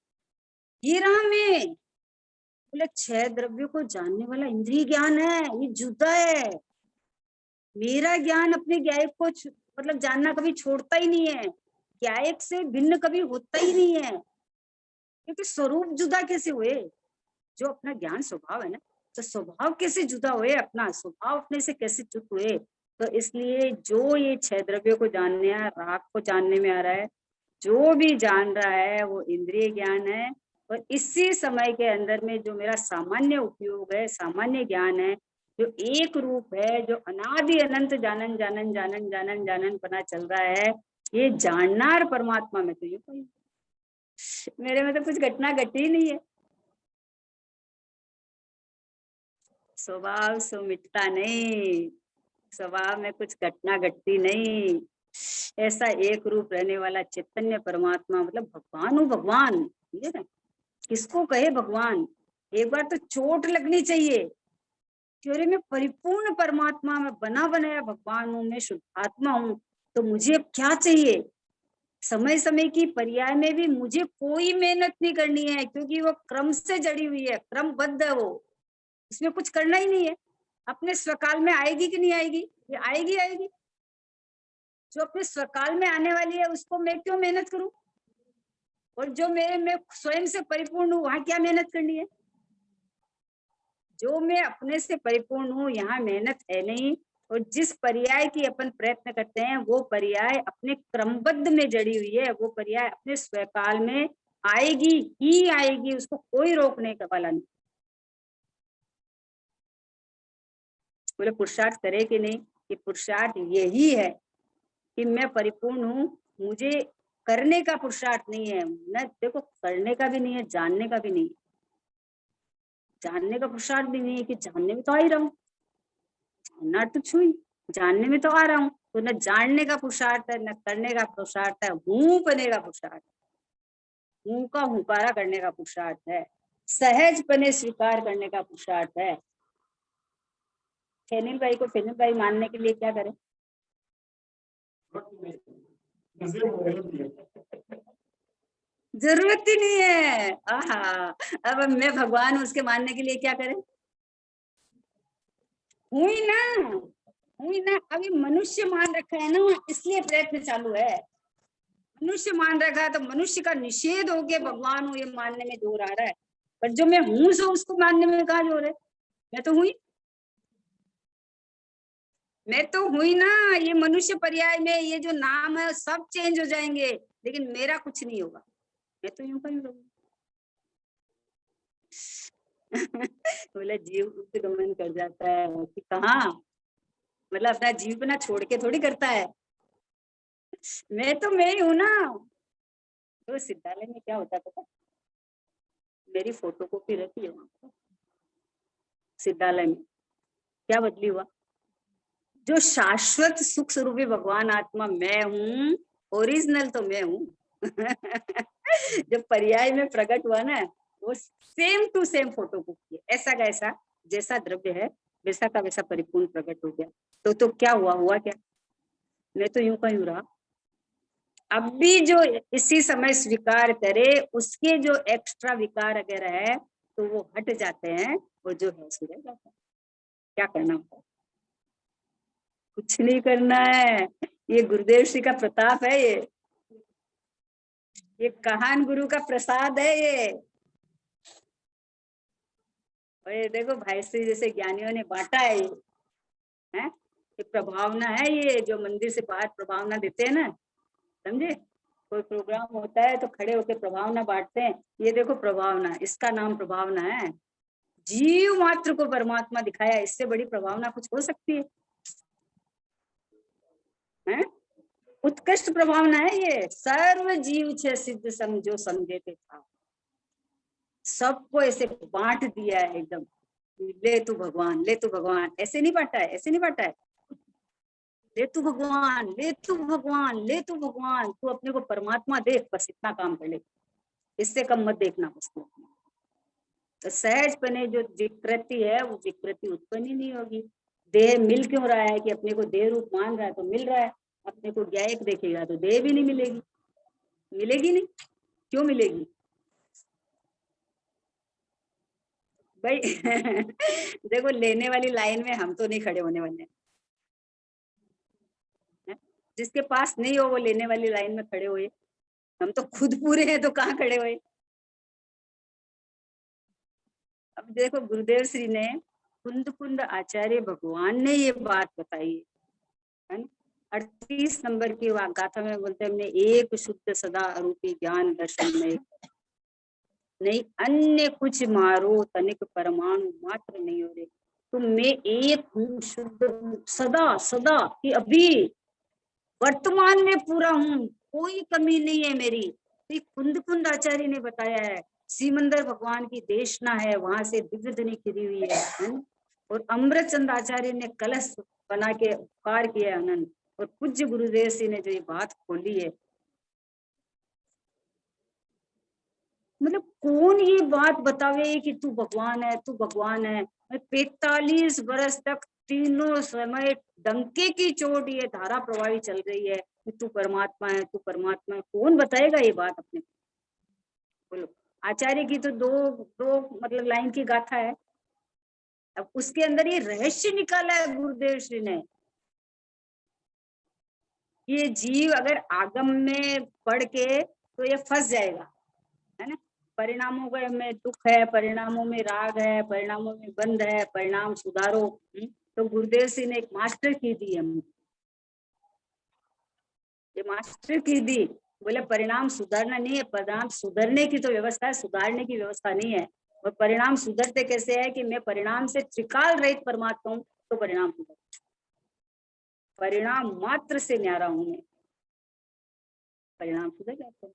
ये रहा मैं। बोले छह द्रव्यों को जानने वाला इंद्रिय ज्ञान है, ये जुदा है। मेरा ज्ञान अपने ज्ञायक को मतलब जानना कभी छोड़ता ही नहीं है, ज्ञायक से भिन्न कभी होता ही नहीं है। क्योंकि स्वरूप जुदा कैसे हुए? जो अपना ज्ञान स्वभाव है ना, तो स्वभाव कैसे जुदा हुए? अपना स्वभाव अपने से कैसे च्युत हुए? तो इसलिए जो ये छह द्रव्यों को जानने है, राग को जानने में आ रहा है, जो भी जान रहा है वो इंद्रिय ज्ञान है। और इसी समय के अंदर में जो मेरा सामान्य उपयोग है, सामान्य ज्ञान है, जो एक रूप है, जो अनादि अनंत जानन जानन जानन जानन जानन पना चल रहा है, ये जाननार परमात्मा में तो ये कोई, मेरे में तो कुछ घटना घटी ही नहीं है। स्वभाव सो मिटता नहीं, स्वभाव में कुछ घटना घटती नहीं। ऐसा एक रूप रहने वाला चैतन्य परमात्मा मतलब भगवान हो, भगवान। ठीक है, किसको कहे भगवान? एक बार तो चोट लगनी चाहिए कि अरे मैं परिपूर्ण परमात्मा में बना बनाया भगवान हूँ, मैं शुद्धात्मा हूँ, तो मुझे अब क्या चाहिए? समय समय की पर्याय में भी मुझे कोई मेहनत नहीं करनी है, क्योंकि वो क्रम से जड़ी हुई है, क्रमबद्ध है वो, इसमें कुछ करना ही नहीं है। अपने स्वकाल में आएगी कि नहीं आएगी? ये आएगी आएगी। जो अपने स्वकाल में आने वाली है उसको मैं क्यों मेहनत करूं? और जो मेरे में स्वयं से परिपूर्ण हूँ वहां क्या मेहनत करनी है? जो मैं अपने से परिपूर्ण हूँ यहाँ मेहनत है नहीं। और जिस पर्याय की अपन प्रयत्न करते हैं वो पर्याय अपने क्रमबद्ध में जड़ी हुई है, वो पर्याय अपने स्वकाल में आएगी ही आएगी, उसको कोई रोकने का वाला नहीं। बोले पुरुषार्थ करे कि नहीं? कि पुरुषार्थ यही है कि मैं परिपूर्ण हूँ, मुझे करने का पुरुषार्थ नहीं है न, देखो करने का भी नहीं है, जानने का भी नहीं है। जानने का पुरुषार्थ भी नहीं है कि जानने में तो आ ही रहा हूँ, जानना तो छुई, जानने में तो आ रहा हूँ, तो न जानने का पुरुषार्थ है न करने का पुरुषार्थ है, हूँ पने का पुरुषार्थ, हूँ का हुकारा करने का पुरुषार्थ है, सहज पने स्वीकार करने का पुरुषार्थ है। फैनिल भाई को फैनिल भाई मानने के लिए क्या करें? जरूरत ही नहीं है। आहा, अब मैं भगवान हूं, उसके मानने के लिए क्या करें? हुई ना, हुई ना। अभी मनुष्य मान रखा है ना, इसलिए प्रयत्न चालू है। मनुष्य मान रखा है तो मनुष्य का निषेध हो गया भगवान हूँ ये मानने में जोर आ रहा है, पर जो मैं हूं सो उसको मानने में कहाँ जोर है? मैं तो हुई, मैं तो हुई ना। ये मनुष्य पर्याय में ये जो नाम है सब चेंज हो जाएंगे, लेकिन मेरा कुछ नहीं होगा। मैं तो यूं का यूं रहूंगी। बोला जीव गमन कर जाता है कि कहाँ, मतलब अपना जीवना छोड़ के थोड़ी करता है। मैं ही हूं ना। तो सिद्धालय में क्या होता पता, मेरी फोटो कॉपी रहती है वहां पर सिद्धालय में। क्या बदली हुआ? जो शाश्वत सुख स्वरूपी भगवान आत्मा मैं हूँ, ओरिजिनल तो मैं हूँ। जब पर्याय में प्रकट हुआ ना, वो same to same photocopy है, ऐसा का ऐसा, जैसा द्रव्य है वैसा का वैसा परिपूर्ण प्रकट हो गया। तो क्या हुआ? हुआ क्या? मैं तो यूं का यूं रहा। अब भी जो इसी समय स्वीकार करे, उसके जो एक्स्ट्रा विकार अगर है तो वो हट जाते हैं, वो जो है सो रह जाता है। क्या करना होता है? कुछ नहीं करना है। ये गुरुदेव श्री का प्रताप है, ये कहान गुरु का प्रसाद है ये। और ये देखो भाई श्री जैसे ज्ञानियों ने बांटा है ये, है ये प्रभावना है, ये जो मंदिर से बाहर प्रभावना देते हैं ना, समझे? कोई प्रोग्राम होता है तो खड़े होकर प्रभावना बांटते हैं, ये देखो प्रभावना, इसका नाम प्रभावना है। जीव मात्र को परमात्मा दिखाया, इससे बड़ी प्रभावना कुछ हो सकती है? उत्कृष्ट प्रभावना है ये। सर्व जीव छे सिद्ध समझो समझे थे था, सबको ऐसे बांट दिया है एकदम। ले तू भगवान, ले तू भगवान, ऐसे नहीं बांटा है, ऐसे नहीं बांटा है। ले तू भगवान, ले तू भगवान, ले तू भगवान, तू अपने को परमात्मा देख, बस इतना काम कर ले, इससे कम मत देखना बस। तो सहज पने जो विकृति है वो विकृति उत्पन्न ही नहीं होगी। देह मिल क्यों रहा है कि अपने को देह रूप मान रहा है तो मिल रहा है, अपने को ज्ञायक देखेगा तो देह भी नहीं मिलेगी, मिलेगी नहीं। क्यों मिलेगी भाई? देखो लेने वाली लाइन में हम तो नहीं खड़े होने वाले हैं। जिसके पास नहीं हो वो लेने वाली लाइन में खड़े हुए, हम तो खुद पूरे हैं तो कहाँ खड़े हुए। अब देखो गुरुदेव श्री ने, कुंद कुंद आचार्य भगवान ने ये बात बताई है ना। 38 नंबर की गाथा में बोलते हैं, हमने एक शुद्ध सदा अरूपी ज्ञान दर्शन में नहीं अन्य कुछ मारो तनिक परमाणु मात्र नहीं हो रहे। तो मैं एक हूँ, शुद्ध सदा सदा कि अभी वर्तमान में पूरा हूँ, कोई कमी नहीं है मेरी। तो कुंद कुंद आचार्य ने बताया है, सीमंदर भगवान की देशना है, वहां से दिव्य ध्वनि खिरी हुई है। और अमृत चंद आचार्य ने कलश बना के उपकार किया है अनंत। और पूज्य गुरुदेव जी ने जो ये बात खोली है, मतलब कौन ये बात बतावे कि तू भगवान है, तू भगवान है। 45 वर्ष तक तीनों समय डंके की चोट ये धारा प्रवाही चल रही है कि तू परमात्मा है, तू परमात्मा है। कौन बताएगा ये बात अपने? बोलो। आचार्य की तो दो दो मतलब लाइन की गाथा है, अब उसके अंदर ये रहस्य निकाला है गुरुदेव श्री ने। ये जीव अगर आगम में पढ़ के तो ये फंस जाएगा, है ना। परिणामों में दुख है, परिणामों में राग है, परिणामों में बंध है, परिणाम सुधारो। तो गुरुदेव सिंह ने एक मास्टर की दी हमने, ये मास्टर की दी। बोले परिणाम सुधारना नहीं है, परिणाम सुधरने की तो व्यवस्था है, सुधारने की व्यवस्था नहीं है। और परिणाम सुधरते कैसे है कि मैं परिणाम से त्रिकाल रहित परमात्मा हूँ, तो परिणाम सुधर, परिणाम मात्र से न्यारा हूं मैं, परिणाम सुधर जाते हैं।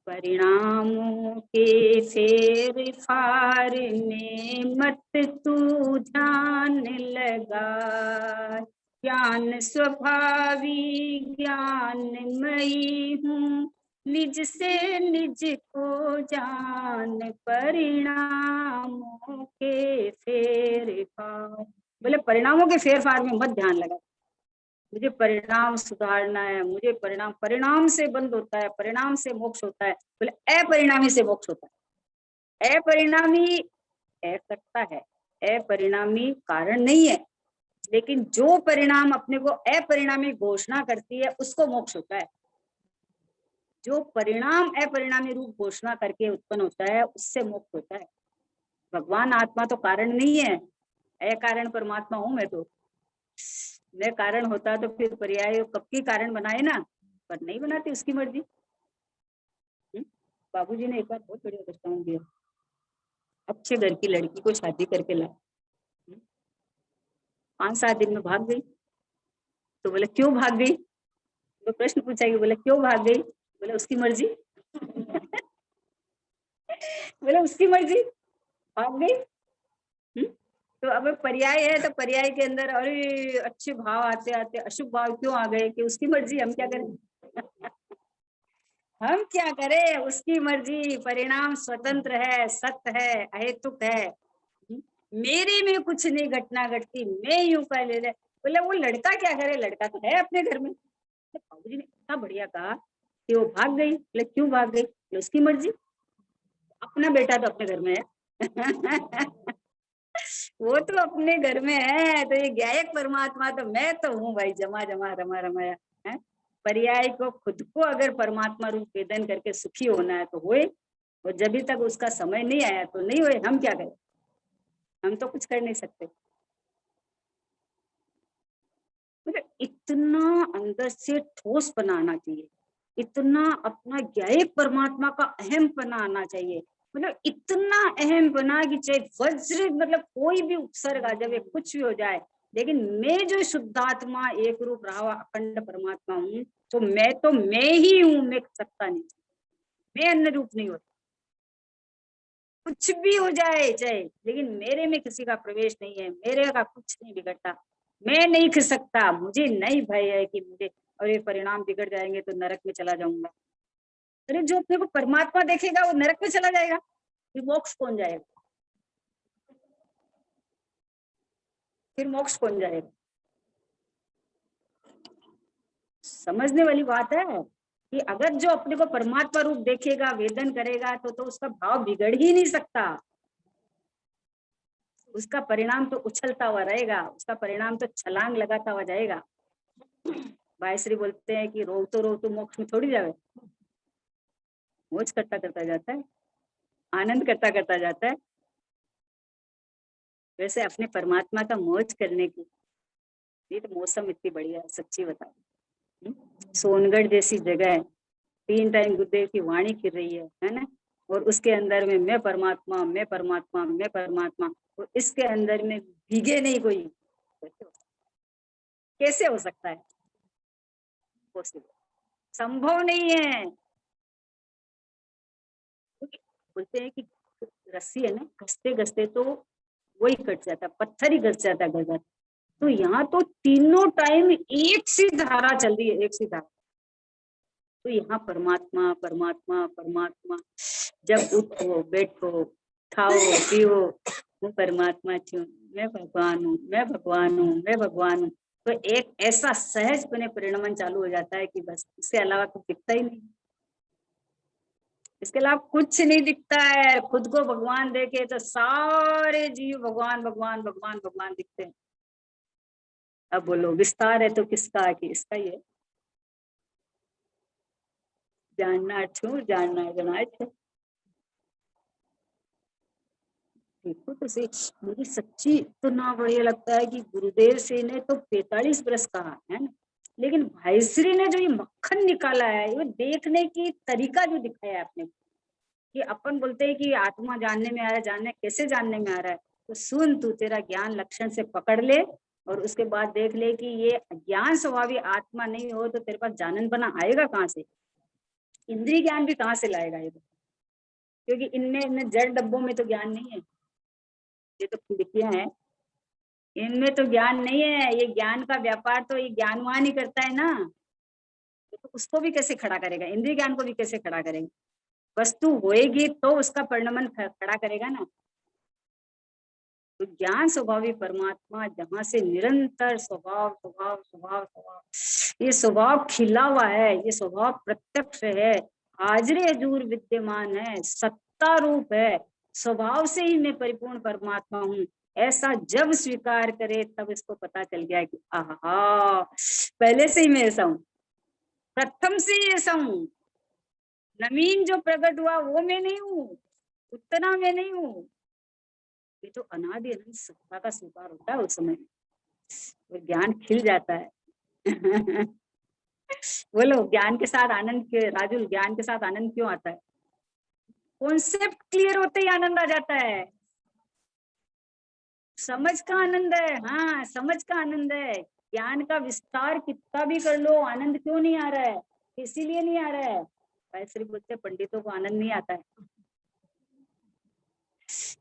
परिणामों के फेर फार में मत तू ध्यान लगा, ज्ञान स्वभावी ज्ञानमयी हूँ, निज से निज को जान परिणामों के फेर फार। बोले परिणामों के फेर फार में मत ध्यान लगा, मुझे परिणाम सुधारना है, मुझे परिणाम से बंद होता है, परिणाम से मोक्ष होता है। बोले अपरिणामी से मोक्ष होता है। अपरिणामी सकता है, अपरिणामी कारण नहीं है, लेकिन जो परिणाम अपने को अपरिणामी घोषणा करती है उसको मोक्ष होता है। जो परिणाम अपरिणामी रूप घोषणा करके उत्पन्न होता है उससे मोक्ष होता है। भगवान आत्मा तो कारण नहीं है, अकारण परमात्मा हूं मैं। तो मैं कारण होता तो फिर पर्याय कब की कारण बनाए ना, पर नहीं बनाती, उसकी मर्जी। बाबूजी ने एक बार बहुत बढ़िया दृष्टांत दिया। अच्छे घर की लड़की को शादी करके ला, 5-7 दिन में भाग गई। तो बोले क्यों भाग गई? तो प्रश्न पूछा कि बोले क्यों भाग गई? बोले उसकी मर्जी। बोले उसकी मर्जी, भाग गई। तो अब पर्याय है, तो पर्याय के अंदर अरे अच्छे भाव आते आते अशुभ भाव क्यों आ गए? कि उसकी मर्जी, हम क्या करें? हम क्या करें? उसकी मर्जी, परिणाम स्वतंत्र है, सत्य है, अहेतुक है। मेरे में कुछ नहीं घटना घटती, मैं यूं कर ले रहे। बोले वो लड़का क्या करे? लड़का तो है अपने घर में। बाबूजी ने इतना बढ़िया कहा कि वो भाग गई। बोले क्यों भाग गई? बोले उसकी मर्जी, अपना बेटा तो अपने घर में है। वो तो अपने घर में है। तो ये गायक परमात्मा तो मैं तो हूँ भाई, जमा जमा रमा रमाया है। पर्याय को खुद को अगर परमात्मा रूप वेदन करके सुखी होना है तो होए, और जब तक उसका समय नहीं आया तो नहीं होए। हम क्या करें? हम तो कुछ कर नहीं सकते। मतलब इतना अंदर से ठोस बनाना चाहिए, इतना अपना ज्ञायक परमात्मा का अहम बना आना चाहिए। मतलब इतना अहम बना कि चाहे वज्र, मतलब कोई भी उपसर्ग आ जाए, कुछ भी हो जाए, लेकिन मैं जो शुद्धात्मा एक रूप रहा हुआ अखंड परमात्मा हूँ, तो मैं ही हूँ, मैं सत्ता नहीं, मैं अन्य रूप नहीं होता। कुछ भी हो जाए चाहे, लेकिन मेरे में किसी का प्रवेश नहीं है, मेरे का कुछ नहीं बिगड़ता। मैं नहीं खिसकता, मुझे नहीं भय है कि मुझे और ये परिणाम बिगड़ जाएंगे तो नरक में चला जाऊंगा। अरे जो अपने को परमात्मा देखेगा वो नरक में चला जाएगा, फिर मोक्ष कौन जाएगा? फिर मोक्ष कौन जाएगा? समझने वाली बात है कि अगर जो अपने को परमात्मा रूप देखेगा, वेदन करेगा, तो उसका भाव बिगड़ ही नहीं सकता। उसका परिणाम तो उछलता हुआ रहेगा, उसका परिणाम तो छलांग लगाता हुआ जाएगा। भाईश्री बोलते हैं कि रो तो मोक्ष में थोड़ी जावे, मौज करता करता जाता है, आनंद करता करता जाता है। वैसे अपने परमात्मा का मौज करने की ये तो मौसम इतनी बढ़िया है, सच्ची बता। सोनगढ़ जैसी जगह है, 3 टाइम गुरुदेव की वाणी फिर रही है ना, और उसके अंदर में मैं परमात्मा, मैं परमात्मा, मैं परमात्मा, और इसके अंदर में भीगे नहीं कोई। कैसे हो सकता है? संभव नहीं है। बोलते हैं कि रस्सी है ना, घसते घसते तो वही कट जाता, पत्थर ही घस जाता, घस जाता। तो यहाँ तो तीनों टाइम एक सी धारा चल रही है, एक सी धारा। तो यहाँ परमात्मा परमात्मा परमात्मा, जब उठो बैठो खाओ पियो, वो परमात्मा क्यों, मैं भगवान हूँ, मैं भगवान हूँ, मैं भगवान हूँ। तो एक ऐसा सहज बने परिणमन चालू हो जाता है कि बस इसके अलावा कुछ दिखता ही नहीं। इसके अलावा कुछ नहीं दिखता है। खुद को भगवान देखे तो सारे जीव भगवान भगवान भगवान भगवान दिखते हैं। अब बोलो विस्तार है तो किसका? कि इसका ही है। जानना छू जानना जनाए। देखो तो सही, मुझे सच्ची इतना बढ़िया लगता है कि गुरुदेव से ने तो 45 बरस कहा है ना, लेकिन भाईश्री ने जो ये मक्खन निकाला है, ये देखने की तरीका जो दिखाया है आपने, कि अपन बोलते हैं कि आत्मा जानने में आ रहा है, जानने कैसे जानने में आ रहा है, तो सुन तू, तेरा ज्ञान लक्षण से पकड़ ले और उसके बाद देख ले कि ये ज्ञान स्वभावी आत्मा नहीं हो तो तेरे पास जानन बना आएगा कहाँ से? इंद्रिय ज्ञान भी कहाँ से लाएगा ये? क्योंकि इनमें जड़ डब्बों में तो ज्ञान नहीं है, ये तो खिड़कियां हैं, इनमें तो ज्ञान नहीं है। ये ज्ञान का व्यापार तो ये ज्ञानवान ही करता है ना, तो उसको भी कैसे खड़ा करेगा? इंद्रिय ज्ञान को भी कैसे खड़ा करेगा? वस्तु होएगी तो उसका परिणमन खड़ा करेगा ना। तो ज्ञान स्वभावी परमात्मा जहां से निरंतर स्वभाव स्वभाव स्वभाव स्वभाव, ये स्वभाव खिला हुआ है, ये स्वभाव प्रत्यक्ष है, हाजिर हजूर विद्यमान है, सत्ता रूप है, स्वभाव से ही मैं परिपूर्ण परमात्मा हूँ, ऐसा जब स्वीकार करे तब इसको पता चल गया कि आहा, पहले से ही मैं ऐसा हूँ, प्रथम से ही ऐसा हूँ। नवीन जो प्रकट हुआ वो मैं नहीं हूँ, उतना मैं नहीं हूँ। ये तो अनादि अनंत सत्ता का स्वीकार होता है उस समय, वो ज्ञान खिल जाता है। बोलो, ज्ञान के साथ आनंद क्यों राजुल, ज्ञान के साथ आनंद क्यों आता है? कॉन्सेप्ट क्लियर होते ही आनंद आ जाता है। समझ का आनंद है, हाँ समझ का आनंद है। ज्ञान का विस्तार कितना भी कर लो, आनंद क्यों नहीं आ रहा है? इसीलिए नहीं आ रहा है, भाई सिर्फ बोलते पंडितों को आनंद नहीं आता है।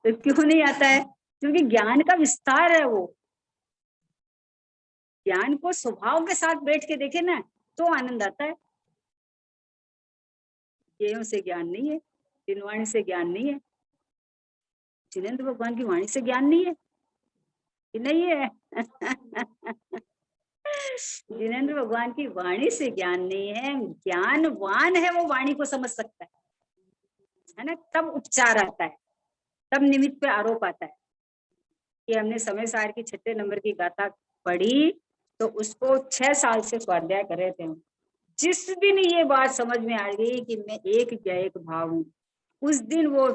तो क्यों नहीं आता है? क्योंकि ज्ञान का विस्तार है वो। ज्ञान को स्वभाव के साथ बैठ के देखे ना तो आनंद आता है। ज्ञेयों से ज्ञान नहीं है, जिनवाणी से ज्ञान नहीं है, जिनेंद्र भगवान की वाणी से ज्ञान नहीं है कि नहीं है? जिनेंद्र भगवान की वाणी से ज्ञान नहीं है, ज्ञानवान है वो वाणी को समझ सकता है ना? तब उपचार आता है, तब निमित्त पे आरोप आता है। कि हमने समय सार की 6 नंबर की गाथा पढ़ी तो उसको 6 साल से स्वाध्याय कर रहे थे हम। जिस दिन ये बात समझ में आ गई कि मैं एक ज्ञायक भाव हूँ, उस दिन वो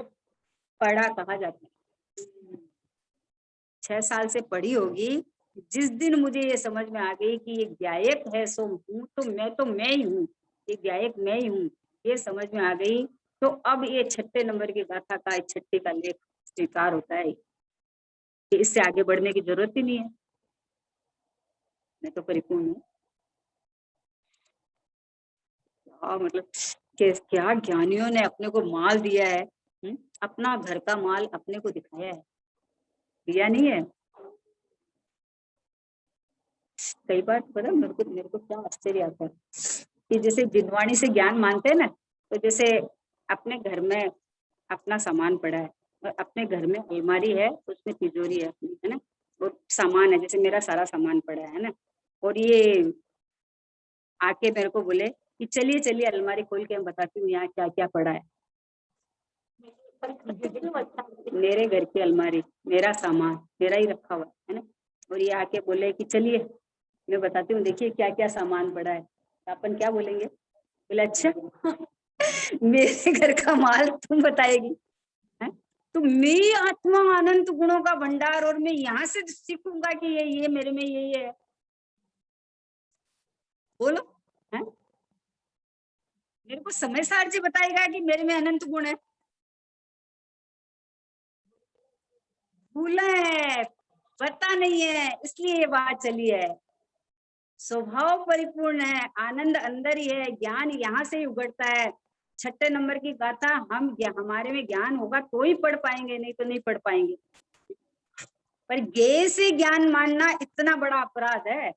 पढ़ा कहा जाता है। 6 साल से पढ़ी होगी, जिस दिन मुझे ये समझ में आ गई कि ये ज्ञायक है सो हूँ, तो मैं ही हूँ, ये ज्ञायक मैं ही हूँ, ये समझ में आ गई। तो अब ये 6 नंबर की गाथा का 6 का लेख स्वीकार होता है कि इससे आगे बढ़ने की जरूरत ही नहीं है, मैं तो परिपूर्ण हूँ। मतलब क्या ज्ञानियों ने अपने को माल दिया है, अपना घर का माल अपने को दिखाया है, दिया नहीं है? कई बार पता मेरे को क्या आश्चर्य आता है कि जैसे जिनवाणी से ज्ञान मानते हैं ना, तो जैसे अपने घर में अपना सामान पड़ा है और अपने घर में अलमारी है, उसमें तिजोरी है अपनी, है ना, और सामान है, जैसे मेरा सारा सामान पड़ा है ना, और ये आके मेरे को बोले कि चलिए चलिए अलमारी खोल के मैं बताती हूँ यहाँ क्या क्या पड़ा है। मेरे घर की अलमारी, मेरा सामान मेरा ही रखा हुआ है ना, और ये आके बोले कि चलिए मैं बताती हूँ, देखिए क्या क्या सामान पड़ा है, तो अपन क्या बोलेंगे? बोले अच्छा मेरे घर का माल तुम बताएगी है? तो मेरी आत्मा अनंत गुणों का भंडार, और मैं यहाँ से सीखूंगा कि ये मेरे में यही है? बोलो है? मेरे को समय सार जी बताएगा कि मेरे में अनंत गुण है? भूला है, पता नहीं है, इसलिए ये बात चली है। स्वभाव परिपूर्ण है, आनंद अंदर ही है, ज्ञान यहाँ से ही उगड़ता है। 6 नंबर की गाथा हमारे में ज्ञान होगा तो ही पढ़ पाएंगे, नहीं तो नहीं पढ़ पाएंगे। पर गे से ज्ञान मानना इतना बड़ा अपराध है।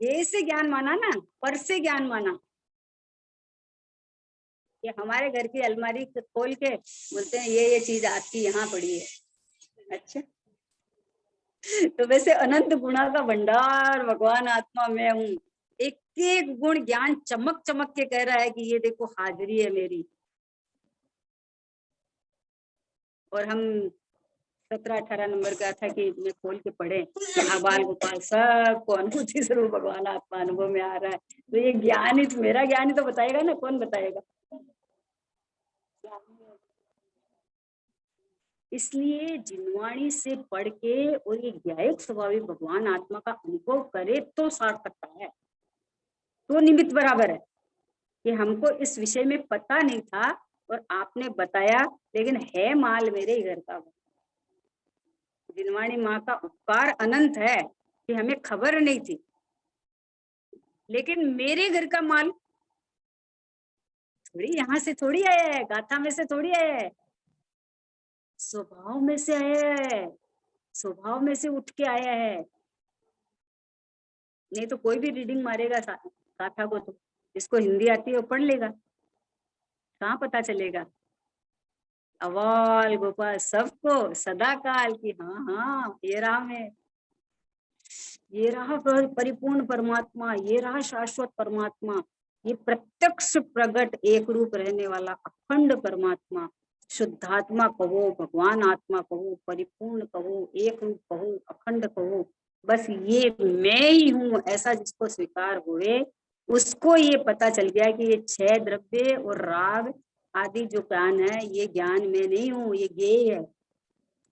गे से ज्ञान माना ना, पर से ज्ञान माना। ये हमारे घर की अलमारी खोल के बोलते हैं ये चीज आपकी यहाँ पड़ी है। अच्छा, तो वैसे अनंत गुणा का भंडार भगवान आत्मा में हूँ, एक एक गुण ज्ञान चमक चमक के कह रहा है कि ये देखो हाजिरी है मेरी। और हम 17-18 नंबर का था कि मैं खोल के पढ़े कि आबाल गोपाल सबको अनुभूति स्वरूप भगवान आत्मा अनुभव में आ रहा है। तो ये ज्ञान ही, मेरा ज्ञान ही तो बताएगा ना, कौन बताएगा? इसलिए जिनवाणी से पढ़ के और ये ज्ञायक स्वभावी भगवान आत्मा का अनुभव करे तो सार्थकता है, तो निमित्त बराबर है। कि हमको इस विषय में पता नहीं था और आपने बताया, लेकिन है माल मेरे ही घर का। जिनवाणी माँ का उपकार अनंत है कि हमें खबर नहीं थी, लेकिन मेरे घर का माल थोड़ी यहाँ से थोड़ी आया है, गाथा में से थोड़ी आया है, स्वभाव में से आया है, स्वभाव में से उठ के आया है। नहीं तो कोई भी रीडिंग मारेगा गाथा को, तो जिसको हिंदी आती है वो पढ़ लेगा, कहाँ पता चलेगा? अवाल गोपाल सबको सदा काल की, हाँ हाँ ये रहा मैं, ये रहा परिपूर्ण परमात्मा, ये रहा शाश्वत परमात्मा, ये प्रत्यक्ष प्रगट एक रूप रहने वाला अखंड परमात्मा, शुद्धात्मा कहो, भगवान आत्मा कहो, परिपूर्ण कहो, एक रूप कहो, अखंड कहो, बस ये मैं ही हूँ ऐसा जिसको स्वीकार हुए उसको ये पता चल गया कि ये 6 द्रव्य और राग आदि जो ज्ञान है ये ज्ञान में नहीं हूँ, ये ज्ञेय है,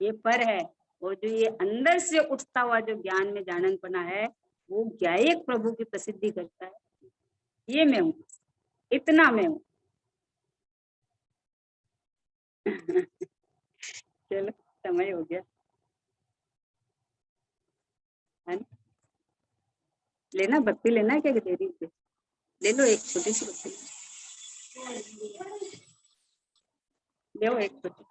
ये पर है। और जो ये अंदर से उठता हुआ जो ज्ञान में जाननपना है वो ज्ञायक प्रभु की प्रसिद्धि करता है, ये मैं हूँ, इतना मैं हूँ। चलो समय हो गया है ना? लेना भक्ति लेना है क्या देरी से? ले लो एक छोटी सी भक्ति, ले एक छोटी।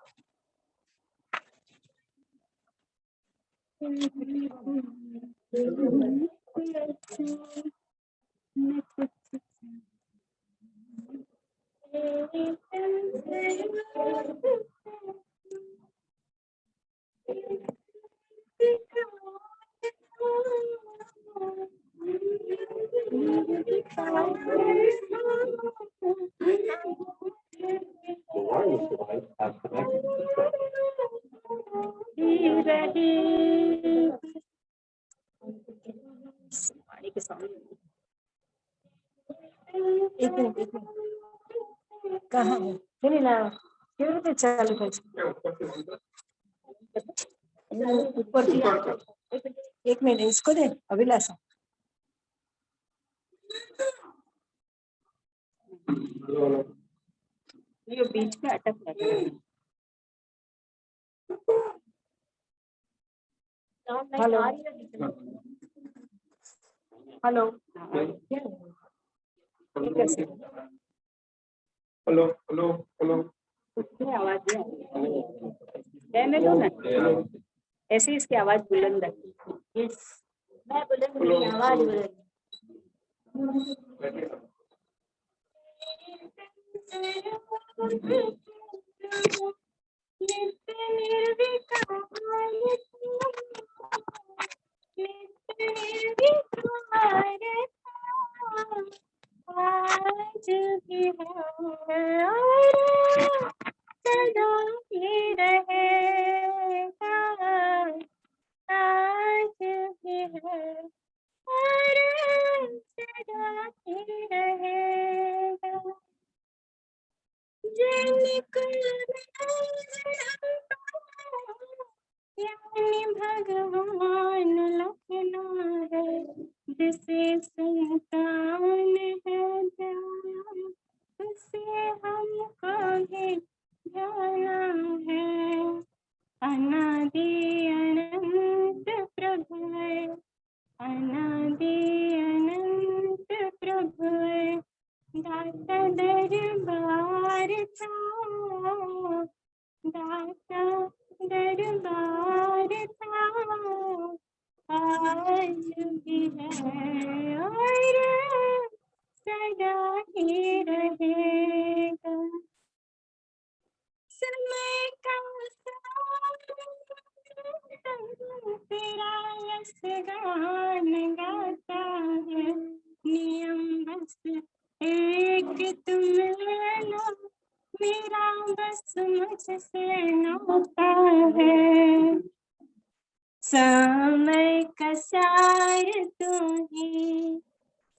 कहाँ है? नहीं ना, क्यों तो चालू कर ऊपर, एक मिनट इसको दे अभिलाषा। ये बीच में अटक जाता है। Hello hello hello hello hello, आवाज रहने दो ना, ऐसी इसकी आवाज बुलंद है। मैं बुलंद, आवाज बुलंद। भगवान लखना है जिसे संतान है ध्यान, उसे हमको भी जाना है। अनादि अनंत प्रभु है, अनादि अनंत प्रभु है, दाता दरबार था, दाता दरबार था, आज भी है और सदा ही रहेगा। समय का तेरा यश गान गाता है, नियम बस एक तुम लो, मेरा बस मुझसे नाता है। समय का सार तू ही,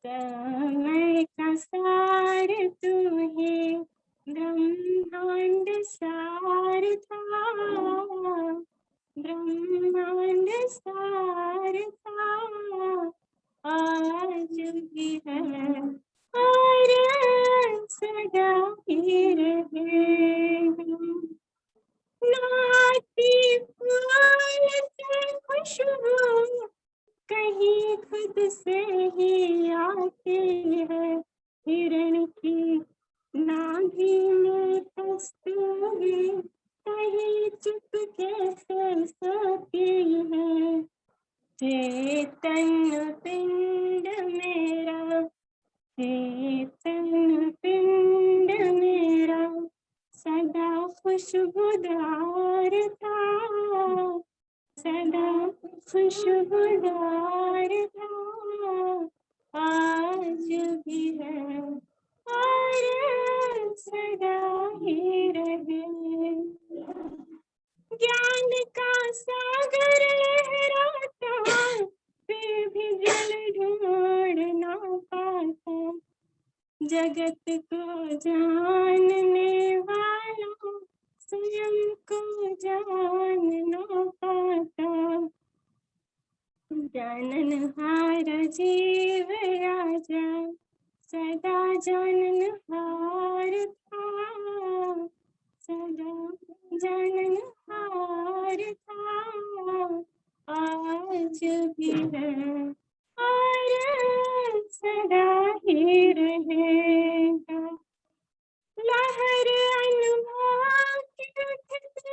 समय का सार तू ही, ब्रह्मांड सार था, ब्रह्मांड सार था, आज भी है और सदा ही रहेगा। नाती फूल से खुशबू कहीं खुद से ही आती है, हिरण की नाभि में कस्तूरी कहीं चुपके से सोती है। चेतन पिंड मेरा, चेतन पिंड मेरा सदा खुशबूदार था, सदा खुशबूदार था, आज भी है और सदा ही रहे। ज्ञान का सागर लहराता, फिर भी जल ढूंढ ना पाता, जगत को जानने वाला स्वयं को जान ना पाता। जाननहार जीव राजा सदा जाननहार था, सदा जाननहार था, आज भी है और सदा ही रहेगा। लहर अनुभव की उठती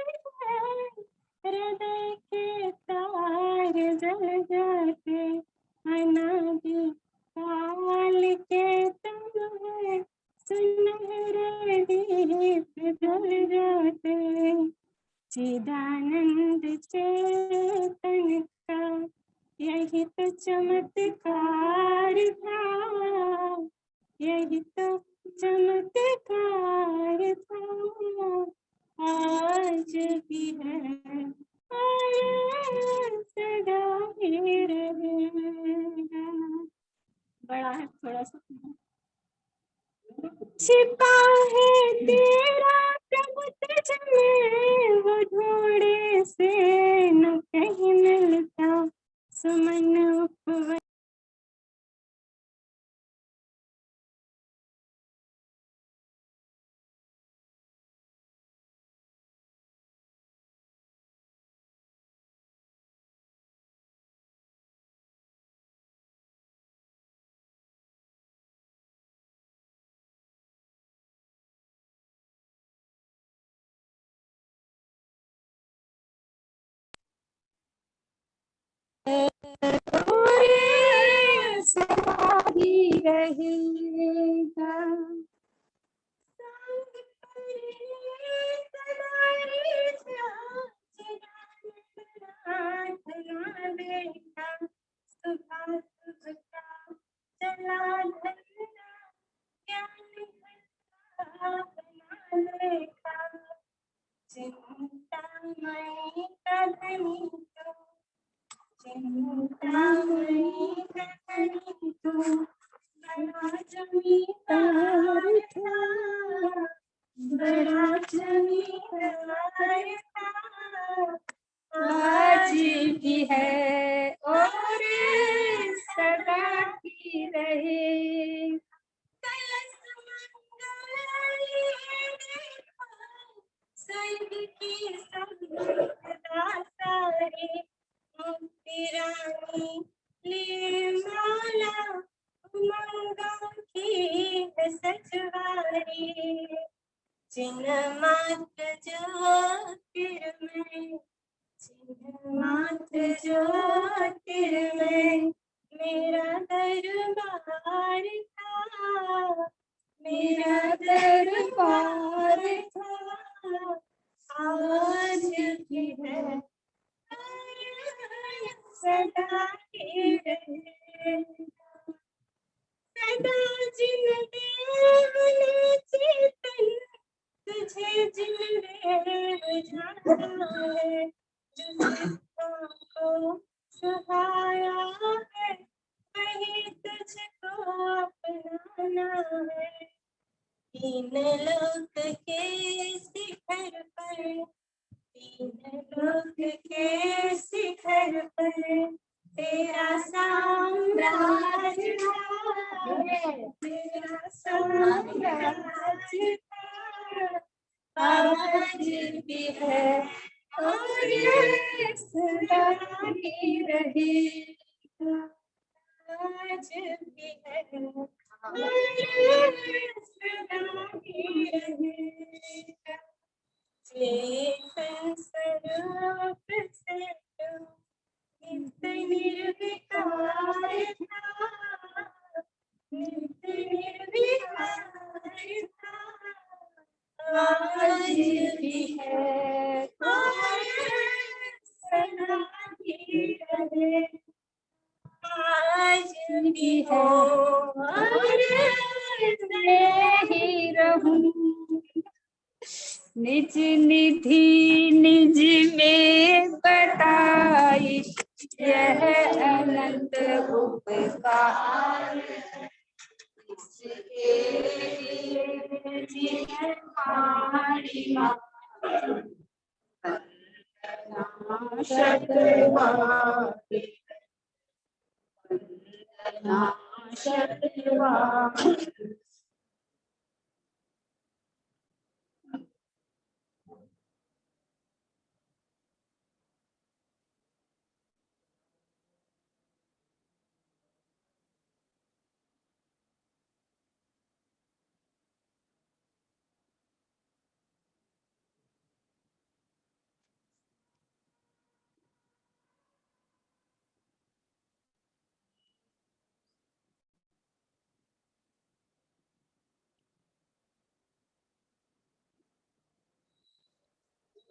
है, हृदय के तार जल जाते, अनादि काल के तुम सुनहरे दीप जल जाते। चिदानंद चेतन का यही तो चमत्कार था, यही तो चमत्कार था, आज भी है और सदा ही रहेगा। बड़ा है थोड़ा सा। छिपा है तेरा प्रभु तुझ में, वो ढूंढे से न कहीं मिलता, सुमन उपवन सदा ही रहेगा। चिंतामणि का धनी तो, चिंतामणि का धनी तो, बड़ा जमींदार था, बड़ा जमींदार था, आज भी है और सदा ही रहे। कलश मंगल स्वर्ग की संपदा सारे, मुक्ति रानी ले माला, उमंगों की है सचवारी। चिन्ह मात्र ज्योतिर्मय, चिन्ह मात्र ज्योतिर्मय, मेरा दरबार था, मेरा दरबार था, आज भी है सदा ही रहेगा। सदा जिन देव ने चेतन तुझे जिन देव जाना है, जो सिद्धों को सुहाया है, वही तुझको अपनाना है। तीन लोक के शिखर पर, तीन लोक के शिखर पर, तेरा साम्राज्य था, तेरा साम्राज्य था, आज भी है और सदा ही रहेगा। आज भी है और सदा ही रहेगा। चेतन स्वरूप से तू नित्य निर्विकार था, नित्य निर्विकार था, आज भी है मैं ही रहूं। निज निधि निज में बताई यह अनंत उपकार।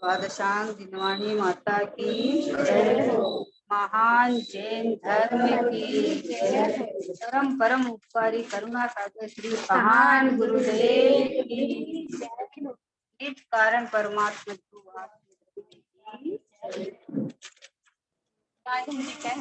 द्वादशांग दिनवाणी माता की जय। महान जैन धर्म की जय। परम परम उपकारी करुणा सागर श्री महान गुरुदेव की जय। निज कारण परमात्मा की जय।